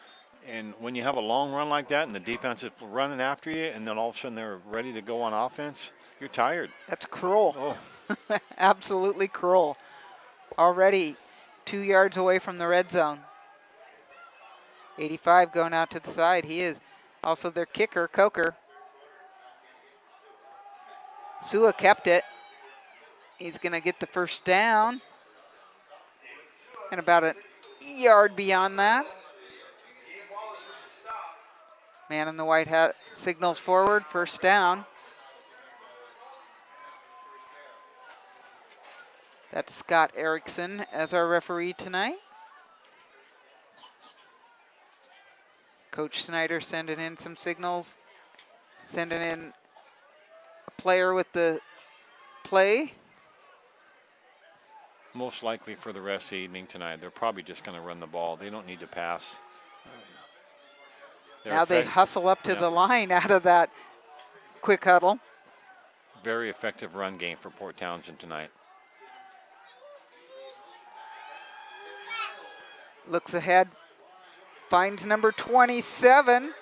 And when you have a long run like that and the defense is running after you and then all of a sudden they're ready to go on offense, you're tired. That's cruel. Oh. Absolutely cruel. Already 2 yards away from the red zone. 85 going out to the side. He is also their kicker, Coker. Sua kept it. He's going to get the first down. And about a yard beyond that. Man in the white hat signals forward, first down. That's Scott Erickson as our referee tonight. Coach Snyder sending in some signals, sending in a player with the play. Most likely for the rest of the evening tonight, they're probably just going to run the ball. They don't need to pass. Now they hustle up to the line out of that quick huddle. Very effective run game for Port Townsend tonight. Looks ahead, finds number 27.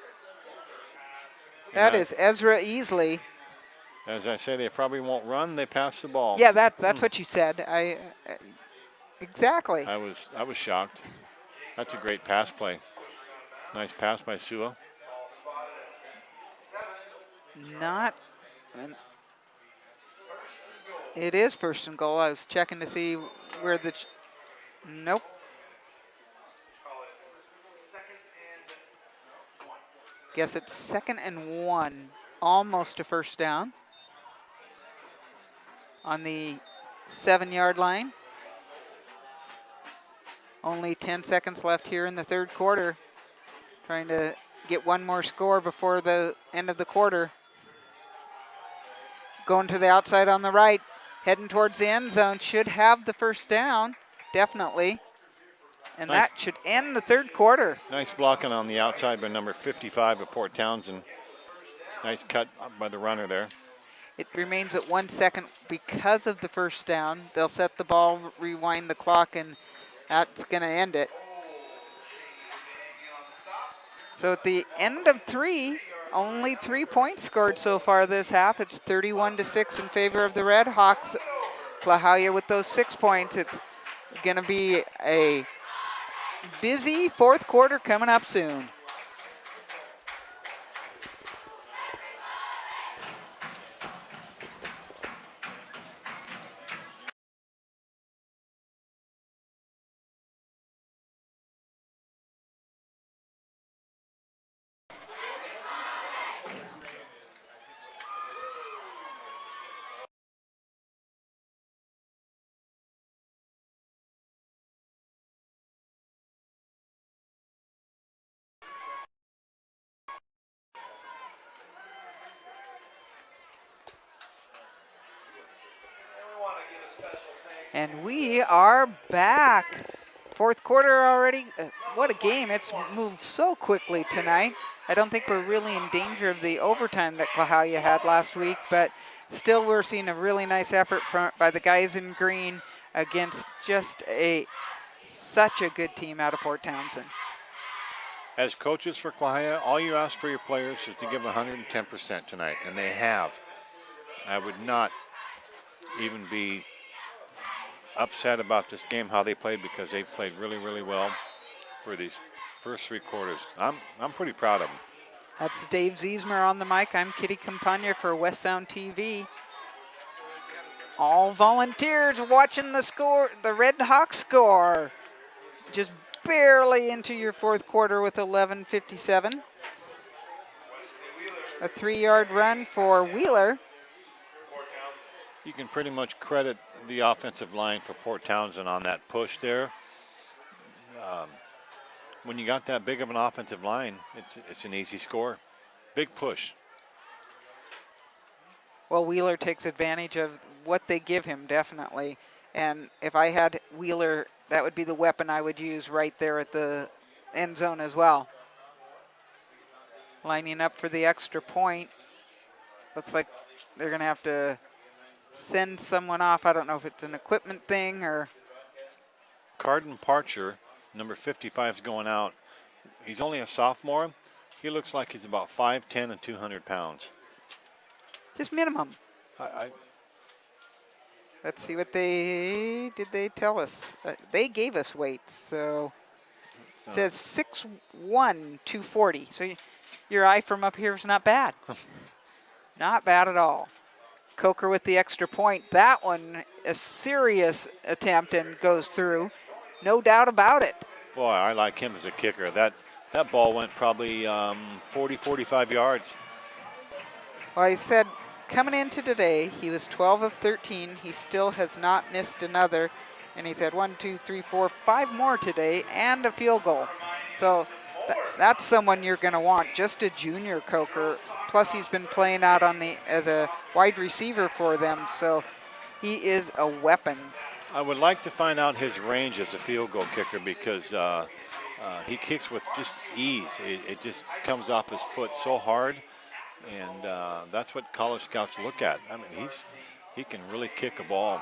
That is Ezra Easley. As I say, they probably won't run. They pass the ball. Yeah, that's what you said. Exactly. I was shocked. That's a great pass play. Nice pass by Sua. It is 1st and goal. I was checking to see where nope. Guess it's 2nd and 1. Almost a first down. On the 7-yard line. Only 10 seconds left here in the 3rd quarter. Trying to get one more score before the end of the quarter. Going to the outside on the right. Heading towards the end zone. Should have the first down. Definitely. And nice. That should end the 3rd quarter. Nice blocking on the outside by number 55 of Port Townsend. Nice cut by the runner there. It remains at 1 second because of the first down. They'll set the ball, rewind the clock, and that's going to end it. So at the end of 3, only 3 points scored so far this half. It's 31-6 in favor of the Red Hawks. Klahowya with those 6 points. It's going to be a busy 4th quarter coming up soon. And we are back. 4th quarter already. What a game. It's moved so quickly tonight. I don't think we're really in danger of the overtime that Klahowya had last week, but still we're seeing a really nice effort by the guys in green against just such a good team out of Port Townsend. As coaches for Klahowya, all you ask for your players is to give 110% tonight, and they have. I would not even be upset about this game, how they played, because they've played really, really well for these first 3 quarters. I'm pretty proud of them. That's Dave Ziesmer on the mic. I'm Kitty Campagna for West Sound TV. All volunteers watching the score, the Red Hawks score. Just barely into your 4th quarter with 11:57. A 3-yard run for Wheeler. You can pretty much credit the offensive line for Port Townsend on that push there. When you got that big of an offensive line, it's an easy score. Big push. Well, Wheeler takes advantage of what they give him, definitely. And if I had Wheeler, that would be the weapon I would use right there at the end zone as well. Lining up for the extra point. Looks like they're going to have to send someone off. I don't know if it's an equipment thing or... Carden Parcher, number 55, is going out. He's only a sophomore. He looks like he's about 5'10" and 200 pounds. Just minimum. I Let's see what they tell us. They gave us weights, so it says 6'1", 240. So your eye from up here is not bad. Not bad at all. Coker with the extra point. That one, a serious attempt and goes through. No doubt about it. Boy, I like him as a kicker. That ball went probably 40, 45 yards. Well, he said coming into today, he was 12 of 13. He still has not missed another. And he's had 1, 2, 3, 4, 5 more today and a field goal. So that's someone you're going to want, just a junior Coker. Plus, he's been playing out as a wide receiver for them. So he is a weapon. I would like to find out his range as a field goal kicker because he kicks with just ease. It just comes off his foot so hard. And that's what college scouts look at. I mean, he can really kick a ball.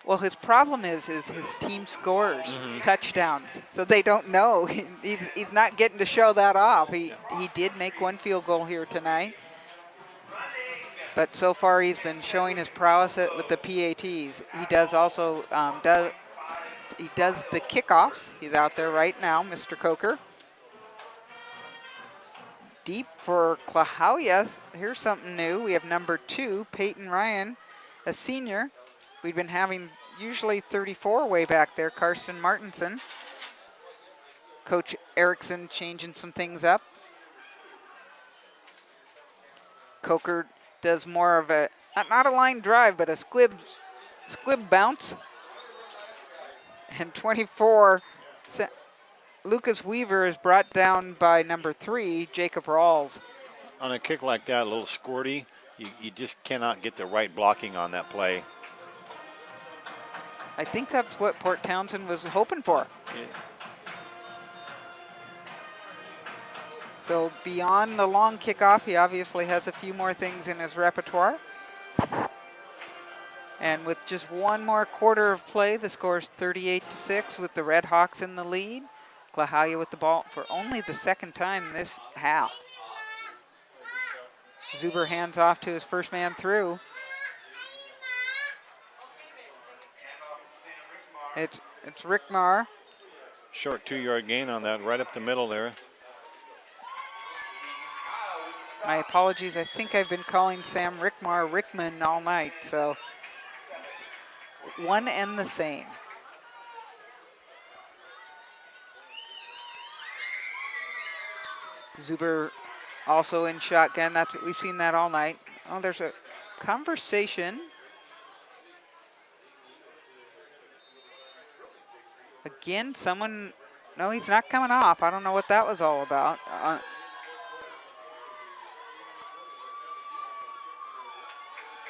Well, his problem is his team scores touchdowns, so they don't know. He's not getting to show that off. He did make one field goal here tonight, but so far he's been showing his prowess with the PATs. He does also he does the kickoffs. He's out there right now, Mr. Coker. Deep for Klahowya. Here's something new. We have number 2, Peyton Ryan, a senior. We've been having usually 34 way back there, Karsten Martinson. Coach Erickson changing some things up. Coker does more of a, not a line drive, but a squib bounce. And 24, Lucas Weaver is brought down by number 3, Jacob Rawls. On a kick like that, a little squirty, you just cannot get the right blocking on that play. I think that's what Port Townsend was hoping for. Yeah. So beyond the long kickoff, he obviously has a few more things in his repertoire. And with just one more quarter of play, the score is 38-6 with the Red Hawks in the lead. Klahowya with the ball for only the second time this half. Zuber hands off to his first man through. It's Rickmar. Short 2-yard gain on that, right up the middle there. My apologies, I think I've been calling Sam Rickmar Rickman all night, so one and the same. Zuber also in shotgun. We've seen that all night. Oh, there's a conversation. Again, no, he's not coming off. I don't know what that was all about.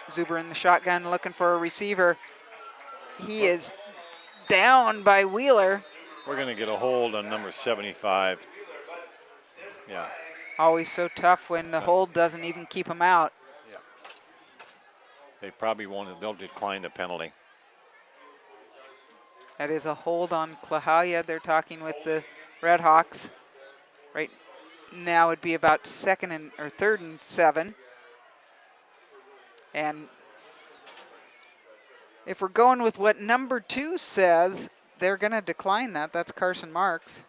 Zuber in the shotgun looking for a receiver. He is down by Wheeler. We're going to get a hold on number 75. Yeah. Always so tough when the hold doesn't even keep him out. Yeah. They probably won't. They'll decline the penalty. That is a hold on Klahowya. They're talking with the Red Hawks. Right now would be about 3rd and 7. And if we're going with what number 2 says, they're going to decline that. That's Carson Marks.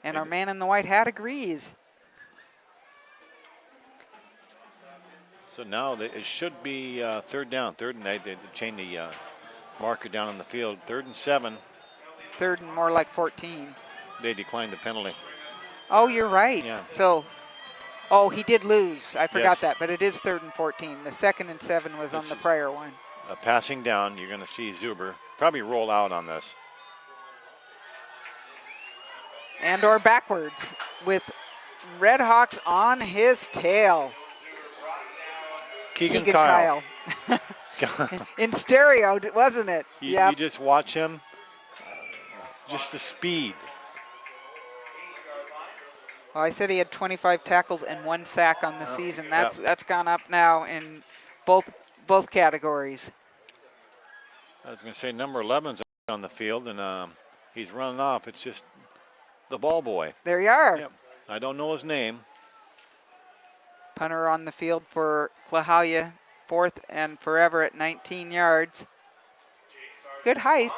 And our man in the white hat agrees. So now it should be 3rd down. They chain the marker down on the field. 3rd and 7. 3rd and more like 14. They declined the penalty. Oh, you're right. Yeah. So, Oh, he did lose. I forgot Yes. that, but it is 3rd and 14. The 2nd and 7 was This on the is- prior one. Passing down, you're going to see Zuber probably roll out on this. And or backwards with Red Hawks on his tail. Keegan Kyle. In stereo, wasn't it? You just watch him, just the speed. Well, I said he had 25 tackles and 1 sack on the season. That's gone up now in both categories. I was going to say number 11's on the field, and he's running off. It's just the ball boy. There you are. Yep. I don't know his name. Punter on the field for Klahowya, 4th and forever at 19 yards. Good height.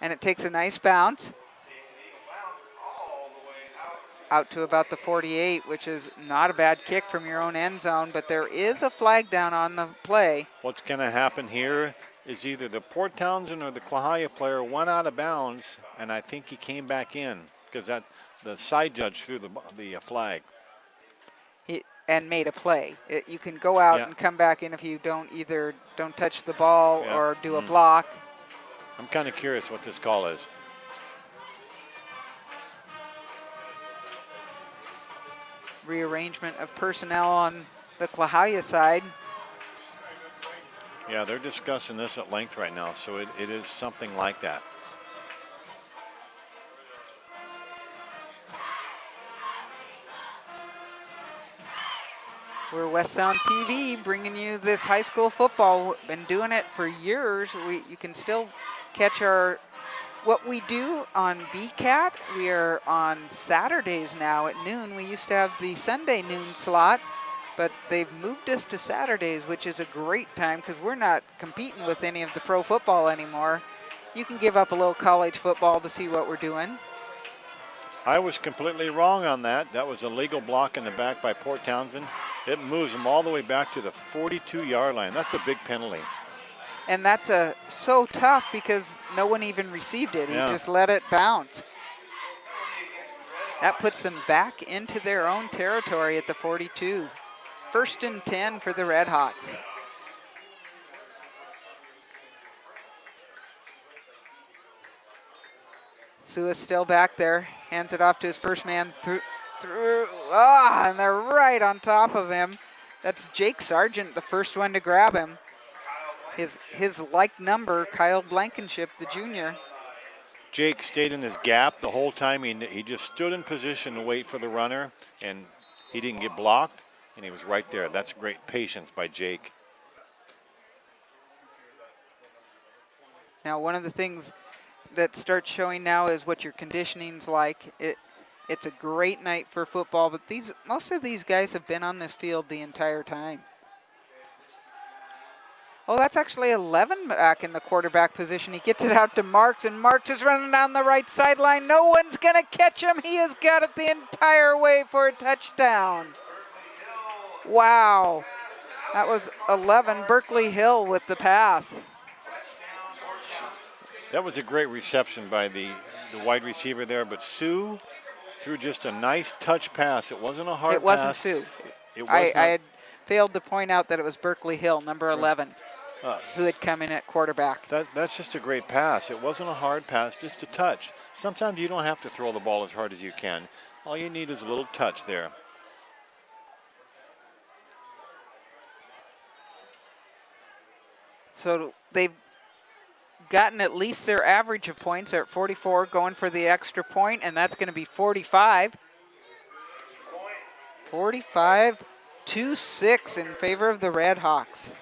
And it takes a nice bounce out to about the 48, which is not a bad kick from your own end zone, but there is a flag down on the play. What's going to happen here is either the Port Townsend or the Klahowya player went out of bounds, and I think he came back in because the side judge threw the flag. And made a play. You can go out and come back in if you don't touch the ball or do a block. I'm kind of curious what this call is. Rearrangement of personnel on the Klahowya side. Yeah, they're discussing this at length right now, so it is something like that. We're West Sound TV bringing you this high school football. Been doing it for years. You can still catch what we do on BCAT. We are on Saturdays now at noon. We used to have the Sunday noon slot, but they've moved us to Saturdays, which is a great time because we're not competing with any of the pro football anymore. You can give up a little college football to see what we're doing. I was completely wrong on that. That was a legal block in the back by Port Townsend. It moves them all the way back to the 42-yard line. That's a big penalty. And that's so tough because no one even received it. He just let it bounce. That puts them back into their own territory at the 42. 1st and 10 for the Red Hawks. Sue is still back there. Hands it off to his first man through. And they're right on top of him. That's Jake Sargent, the first one to grab him. His like number, Kyle Blankenship, the junior. Jake stayed in his gap the whole time. He just stood in position to wait for the runner, and he didn't get blocked, and he was right there. That's great patience by Jake. Now, one of the things that starts showing now is what your conditioning's like. It's a great night for football, but most of these guys have been on this field the entire time. Oh, that's actually 11 back in the quarterback position. He gets it out to Marks, and Marks is running down the right sideline. No one's going to catch him. He has got it the entire way for a touchdown. Wow. That was 11, Berkeley Hill with the pass. That was a great reception by the wide receiver there, but Sue threw just a nice touch pass. It wasn't a hard pass. It wasn't Sue. I had failed to point out that it was Berkeley Hill, number 11, who had come in at quarterback. That's just a great pass. It wasn't a hard pass, just a touch. Sometimes you don't have to throw the ball as hard as you can. All you need is a little touch there. So they've gotten at least their average of points. They're at 44, going for the extra point, and that's going to be 45. 45-6 in favor of the Red Hawks.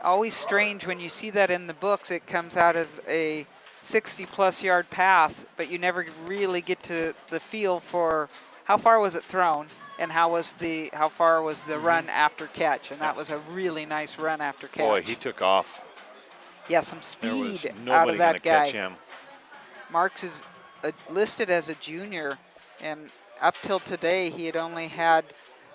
Always strange when you see that in the books. It comes out as a 60-plus yard pass, but you never really get to the feel for how far was it thrown and how far was the run after catch. And that was a really nice run after catch. Boy, he took off. Yeah, some speed there was out of that guy. Catch him. Marks is listed as a junior, and up till today he had only had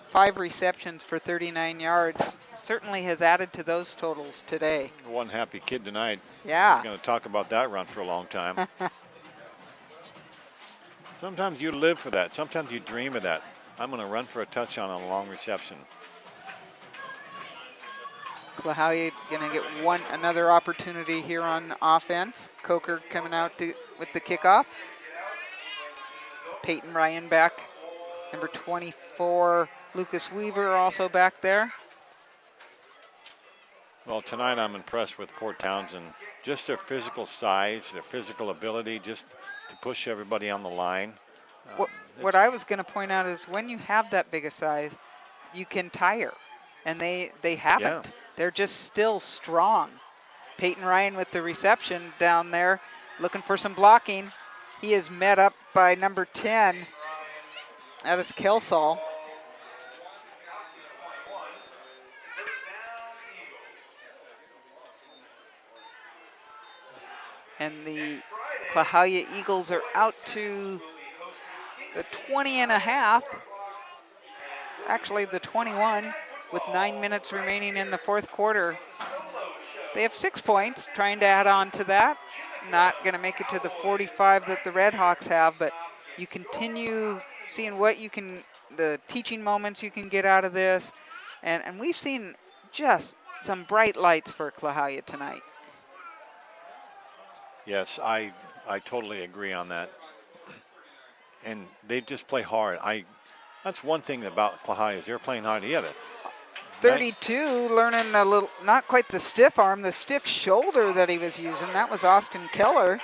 5 receptions for 39 yards. Certainly has added to those totals today. One happy kid tonight. Yeah. We're going to talk about that run for a long time. Sometimes you live for that. Sometimes you dream of that. I'm going to run for a touchdown on a long reception. Klahowya going to get another opportunity here on offense. Coker coming out with the kickoff. Peyton Ryan back. Number 24, Lucas Weaver also back there. Well, tonight I'm impressed with Port Townsend. Just their physical size, their physical ability, just to push everybody on the line. What I was going to point out is when you have that big a size, you can tire, and they haven't. Yeah. They're just still strong. Peyton Ryan with the reception down there, looking for some blocking. He is met up by number 10. That is Kelsall. And the Klahowya Eagles are out to the 20 and a half. Actually, the 21 with 9 minutes remaining in the fourth quarter. They have 6 points, trying to add on to that. Not going to make it to the 45 that the Red Hawks have, but you continue seeing what you can, the teaching moments you can get out of this. And we've seen just some bright lights for Klahowya tonight. Yes, I totally agree on that. And they just play hard. That's one thing about Klahowya is they're playing hard. Yeah, 32, learning a little, not quite the stiff arm, the stiff shoulder that he was using. That was Austin Keller.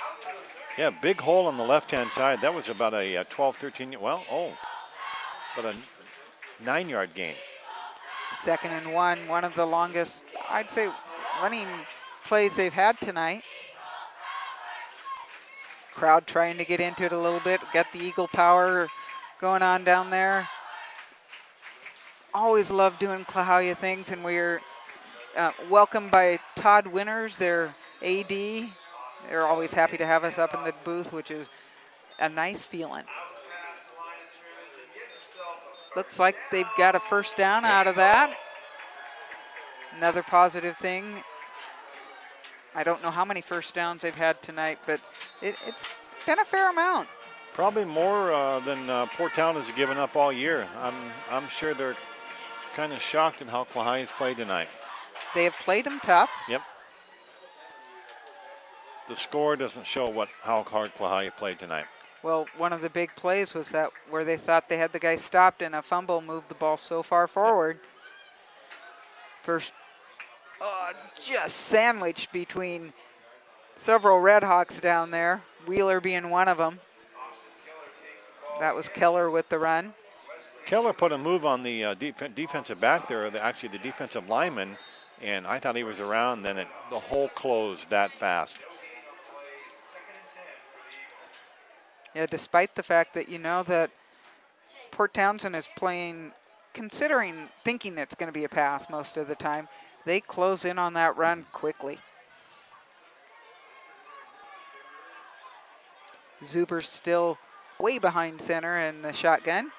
Yeah, big hole on the left-hand side. That was about a 12, 13, but a 9-yard gain. 2nd and 1, one of the longest, I'd say, running plays they've had tonight. Crowd trying to get into it a little bit. Got the Eagle power going on down there. Always love doing Klahowya things, and we're welcomed by Todd Winters, their AD. They're always happy to have us up in the booth, which is a nice feeling. Looks like they've got a first down out of that. Another positive thing. I don't know how many first downs they've had tonight, but it's been a fair amount. Probably more than Port Town has given up all year. I'm sure they're kind of shocked at how Klahowya's played tonight. They have played them tough. Yep. The score doesn't show how hard Klahowya played tonight. Well, one of the big plays was that where they thought they had the guy stopped, and a fumble moved the ball so far forward. Yep. First, just sandwiched between several Red Hawks down there, Wheeler being one of them. That was Keller with the run. Keller put a move on the defensive back there, actually the defensive lineman, and I thought he was around. Then the hole closed that fast. Yeah, despite the fact that you know that Port Townsend is playing, thinking it's going to be a pass most of the time, they close in on that run quickly. Zuber's still way behind center in the shotgun.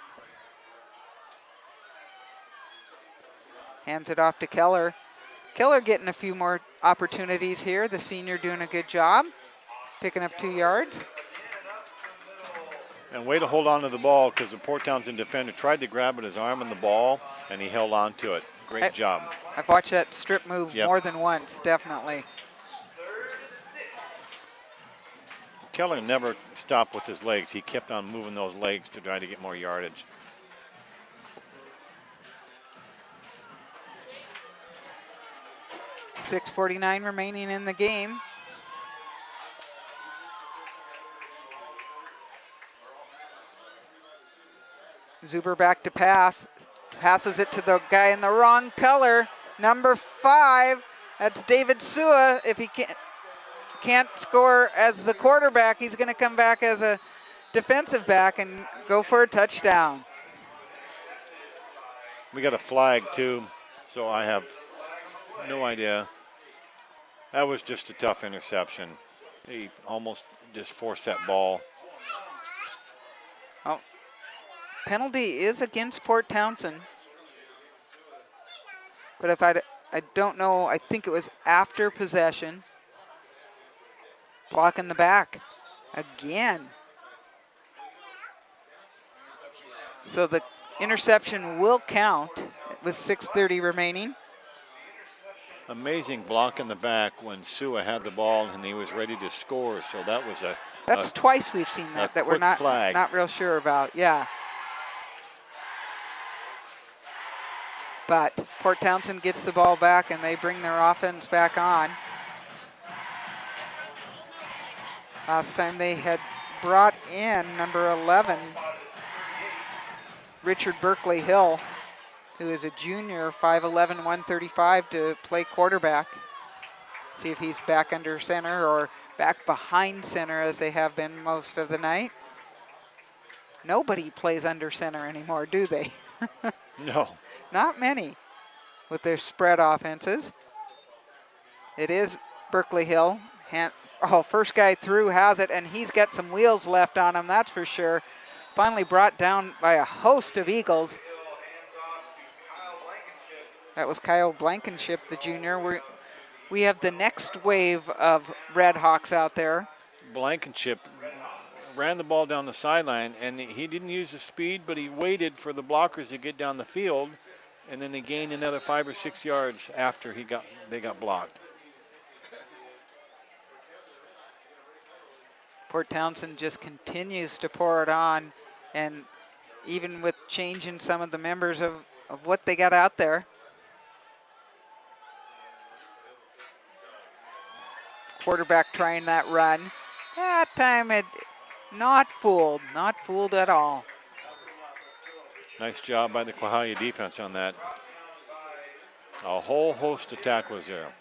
Hands it off to Keller. Keller getting a few more opportunities here. The senior doing a good job, picking up 2 yards. And way to hold on to the ball, because the Port Townsend defender tried to grab at his arm on the ball, and he held on to it. Great job. I've watched that strip move more than once, definitely. Keller never stopped with his legs. He kept on moving those legs to try to get more yardage. .6:49 remaining in the game. Zuber back to pass. Passes it to the guy in the wrong color. Number 5. That's David Sua. If he can't score as the quarterback, he's going to come back as a defensive back and go for a touchdown. We got a flag too, so I have no idea. That was just a tough interception. He almost just forced that ball. Oh, penalty is against Port Townsend. But if I don't know, I think it was after possession. Block in the back again. So the interception will count with 6:30 remaining. Amazing block in the back when Sua had the ball and he was ready to score. So that was That's twice we've seen that we're quick not flag. not real sure about. Yeah. But Port Townsend gets the ball back and they bring their offense back on. Last time they had brought in number 11, Richard Berkeley Hill, who is a junior, 5'11", 135, to play quarterback. See if he's back under center or back behind center as they have been most of the night. Nobody plays under center anymore, do they? No. Not many with their spread offenses. It is Berkeley Hill. First guy through has it, and he's got some wheels left on him, that's for sure. Finally brought down by a host of Eagles. That was Kyle Blankenship, the junior. We have the next wave of Red Hawks out there. Blankenship ran the ball down the sideline, and he didn't use the speed, but he waited for the blockers to get down the field, and then they gained another 5 or 6 yards after they got blocked. Port Townsend just continues to pour it on, and even with changing some of the members of what they got out there. Quarterback trying that run. That time it not fooled at all. Nice job by the Klahowya defense on that. A whole host of tackles there.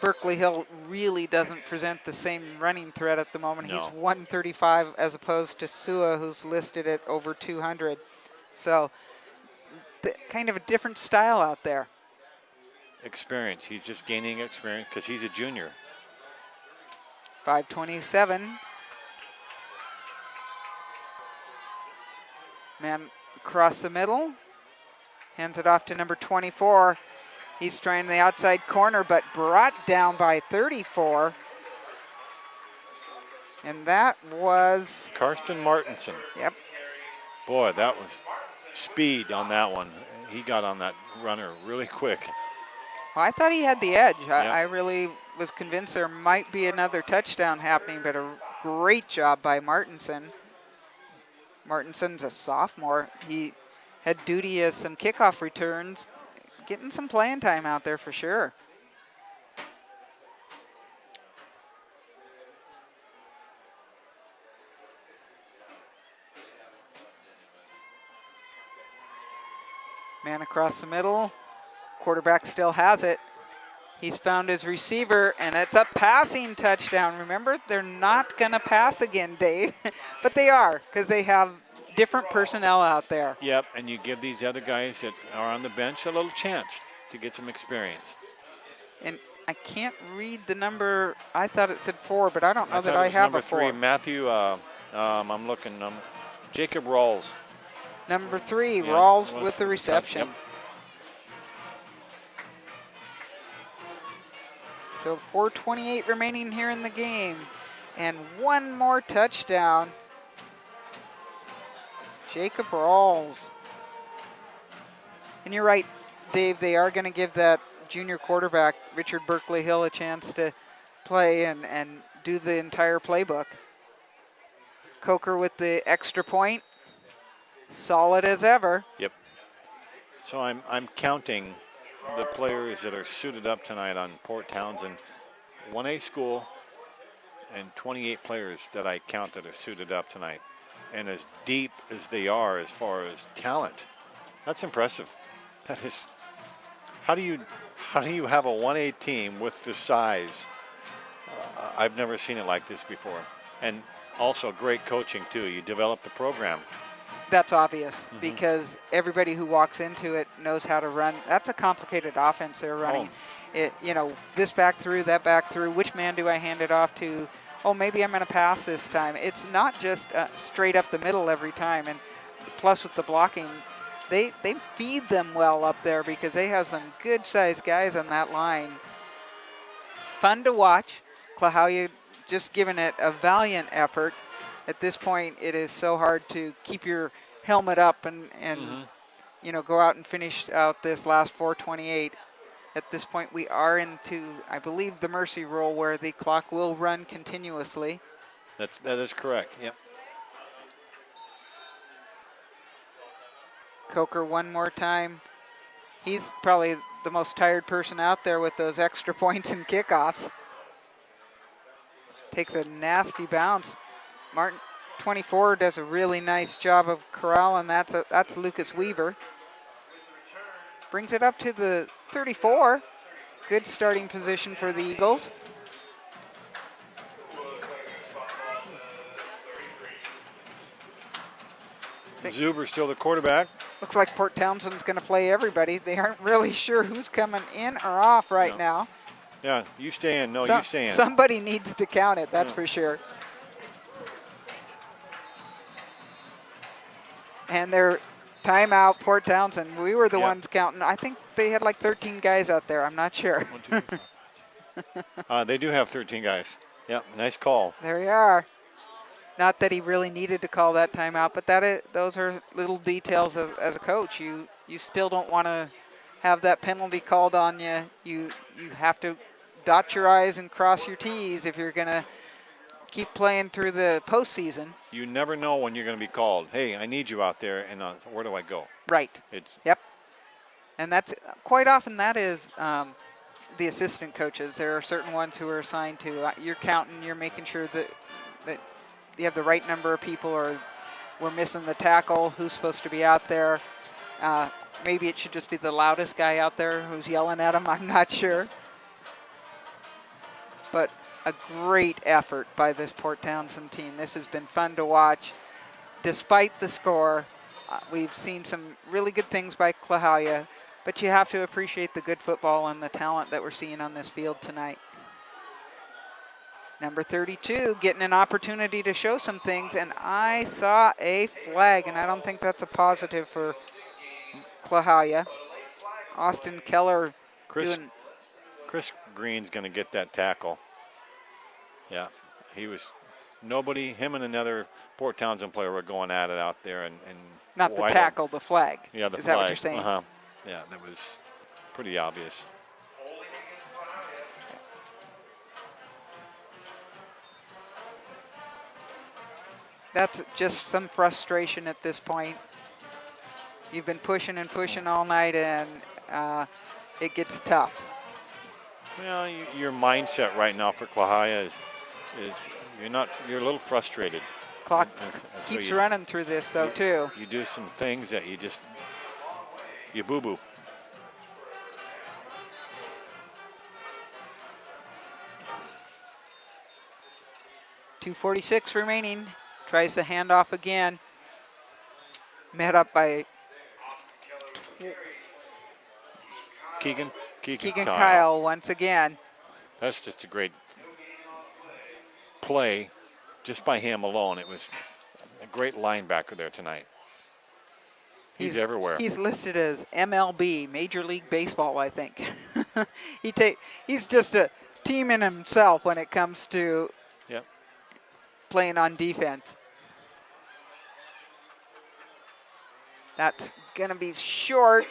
Berkeley Hill really doesn't present the same running threat at the moment. No. He's 135 as opposed to Sua, who's listed at over 200. So kind of a different style out there. Experience. He's just gaining experience because he's a junior. 5:27. Man across the middle. Hands it off to number 24. He's trying the outside corner, but brought down by 34. And that was Karsten Martinson. Yep. Boy, that was speed on that one. He got on that runner really quick. Well, I thought he had the edge. Yep. I really was convinced there might be another touchdown happening, but a great job by Martinson. Martinson's a sophomore. He had duty as some kickoff returns, getting some playing time out there for sure. Man across the middle. Quarterback still has it. He's found his receiver, and it's a passing touchdown. Remember, they're not going to pass again, Dave, but they are because they have different personnel out there. Yep, and you give these other guys that are on the bench a little chance to get some experience. And I can't read the number. I thought it said 4, but I don't know that I I have number a 4. 3, Matthew, I'm looking, Jacob Rawls. Number 3, Yeah, Rawls with the reception. Yep. So 4:28 remaining here in the game. And one more touchdown. Jacob Rawls. And you're right, Dave, they are going to give that junior quarterback, Richard Berkeley Hill, a chance to play and do the entire playbook. Coker with the extra point. Solid as ever. Yep. So I'm counting the players that are suited up tonight on Port Townsend. 1A school and 28 players that I count that are suited up tonight. And as deep as they are as far as talent, that's impressive. That is, how do you have a 1A team with this size? I've never seen it like this before. And also great coaching too. You develop the program. That's obvious because everybody who walks into it knows how to run. That's a complicated offense they're running. This back through, that back through. Which man do I hand it off to? Oh, maybe I'm going to pass this time. It's not just straight up the middle every time. And plus with the blocking, they feed them well up there because they have some good-sized guys on that line. Fun to watch. Klahowya just giving it a valiant effort. At this point, it is so hard to keep your helmet up and go out and finish out this last 428. At this point, we are into, I believe, the mercy rule where the clock will run continuously. That is correct. Yep. Coker one more time. He's probably the most tired person out there with those extra points and kickoffs. Takes a nasty bounce. Martin, 24, does a really nice job of corralling. That's Lucas Weaver. Brings it up to the 34. Good starting position for the Eagles. Zuber's still the quarterback. Looks like Port Townsend's going to play everybody. They aren't really sure who's coming in or off right now. Yeah, you stay in. No, you stay in. Somebody needs to count it, that's for sure. And their timeout, Port Townsend. We were the ones counting. I think they had like 13 guys out there. I'm not sure. 1, 2, 3, 4, 5. They do have 13 guys. Yep, nice call. There you are. Not that he really needed to call that timeout, but those are little details as a coach. You still don't want to have that penalty called on you. You have to dot your I's and cross your T's if you're going to keep playing through the postseason. You never know when you're going to be called. Hey, I need you out there, and where do I go? Right. Yep. And that's quite often that is the assistant coaches. There are certain ones who are assigned to. You're counting. You're making sure that you have the right number of people, or we're missing the tackle. Who's supposed to be out there? Maybe it should just be the loudest guy out there who's yelling at him. I'm not sure. But a great effort by this Port Townsend team. This has been fun to watch. Despite the score, we've seen some really good things by Klahowya, but you have to appreciate the good football and the talent that we're seeing on this field tonight. Number 32 getting an opportunity to show some things, and I saw a flag, and I don't think that's a positive for Klahowya. Austin Keller Chris Green's going to get that tackle. Yeah, him and another Port Townsend player were going at it out there. and Not the tackle, the flag. Yeah, the flag. Is that what you're saying? Yeah, that was pretty obvious. That's just some frustration at this point. You've been pushing and pushing all night, and it gets tough. Well, your mindset right now for Klahowya is you're a little frustrated. Clock keeps running through this though too. You do some things that you boo-boo. .246 remaining. Tries the handoff again. Met up by Keegan Kyle once again. That's just a great play just by him alone. It was a great linebacker there tonight. He's everywhere. He's listed as MLB, Major League Baseball, I think. He's just a team in himself when it comes to playing on defense. That's going to be short.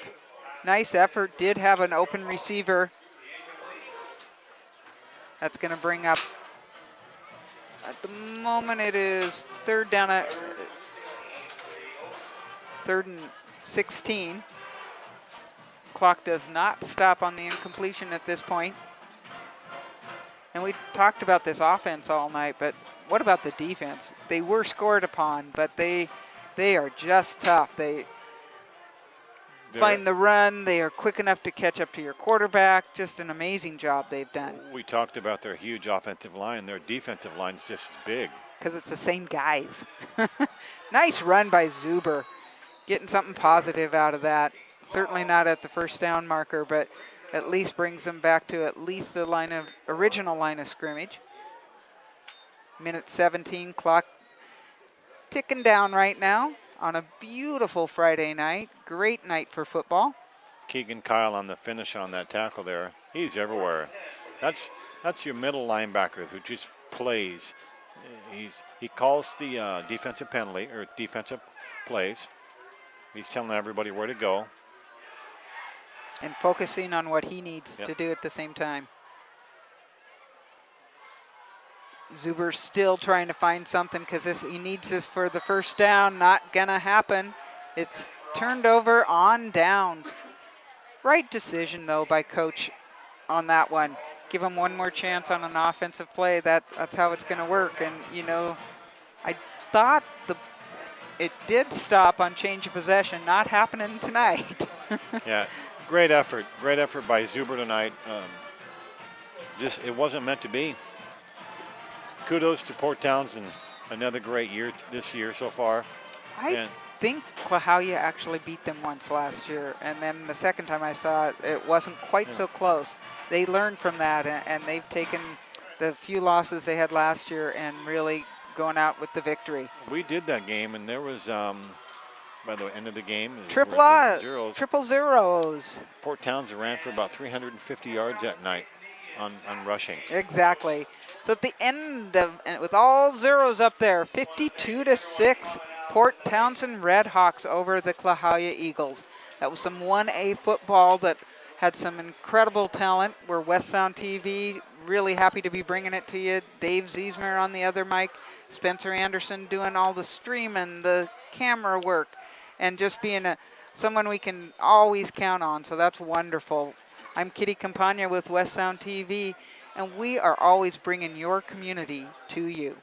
Nice effort. Did have an open receiver. That's going to bring up, at the moment it is third and 16. Clock does not stop on the incompletion at this point. And we talked about this offense all night, but what about the defense? They were scored upon, but they are just tough. They're find the run. They are quick enough to catch up to your quarterback. Just an amazing job they've done. We talked about their huge offensive line. Their defensive line's just as big. Because it's the same guys. Nice run by Zuber. Getting something positive out of that. Certainly not at the first down marker, but at least brings them back to at least the original line of scrimmage. Minute 17, clock ticking down right now on a beautiful Friday night. Great night for football. Keegan Kyle on the finish on that tackle there. He's everywhere. That's your middle linebacker who just plays He calls the defensive penalty or defensive plays. He's telling everybody where to go. And focusing on what he needs Yep. to do at the same time. Zuber's still trying to find something because he needs this for the first down. Not going to happen. It's turned over on downs. Right decision, though, by Coach on that one. Give him one more chance on an offensive play. That's how it's going to work. And, you know, I thought it did stop on change of possession. Not happening tonight. Yeah, great effort. Great effort by Zuber tonight. It wasn't meant to be. Kudos to Port Townsend. Another great year this year so far. I think Klahowya actually beat them once last year, and then the second time I saw it, it wasn't quite so close. They learned from that, and they've taken the few losses they had last year and really going out with the victory. We did that game, and there was, by the end of the game, Triple zeros. Port Townsend ran for about 350 yards that night on rushing. Exactly. So at the end of, and with all zeros up there, 52-6. Port Townsend Redhawks over the Klahowya Eagles. That was some 1A football that had some incredible talent. We're West Sound TV, really happy to be bringing it to you. Dave Ziesmer on the other mic, Spencer Anderson doing all the streaming, the camera work, and just being someone we can always count on, so that's wonderful. I'm Kitty Campagna with West Sound TV, and we are always bringing your community to you.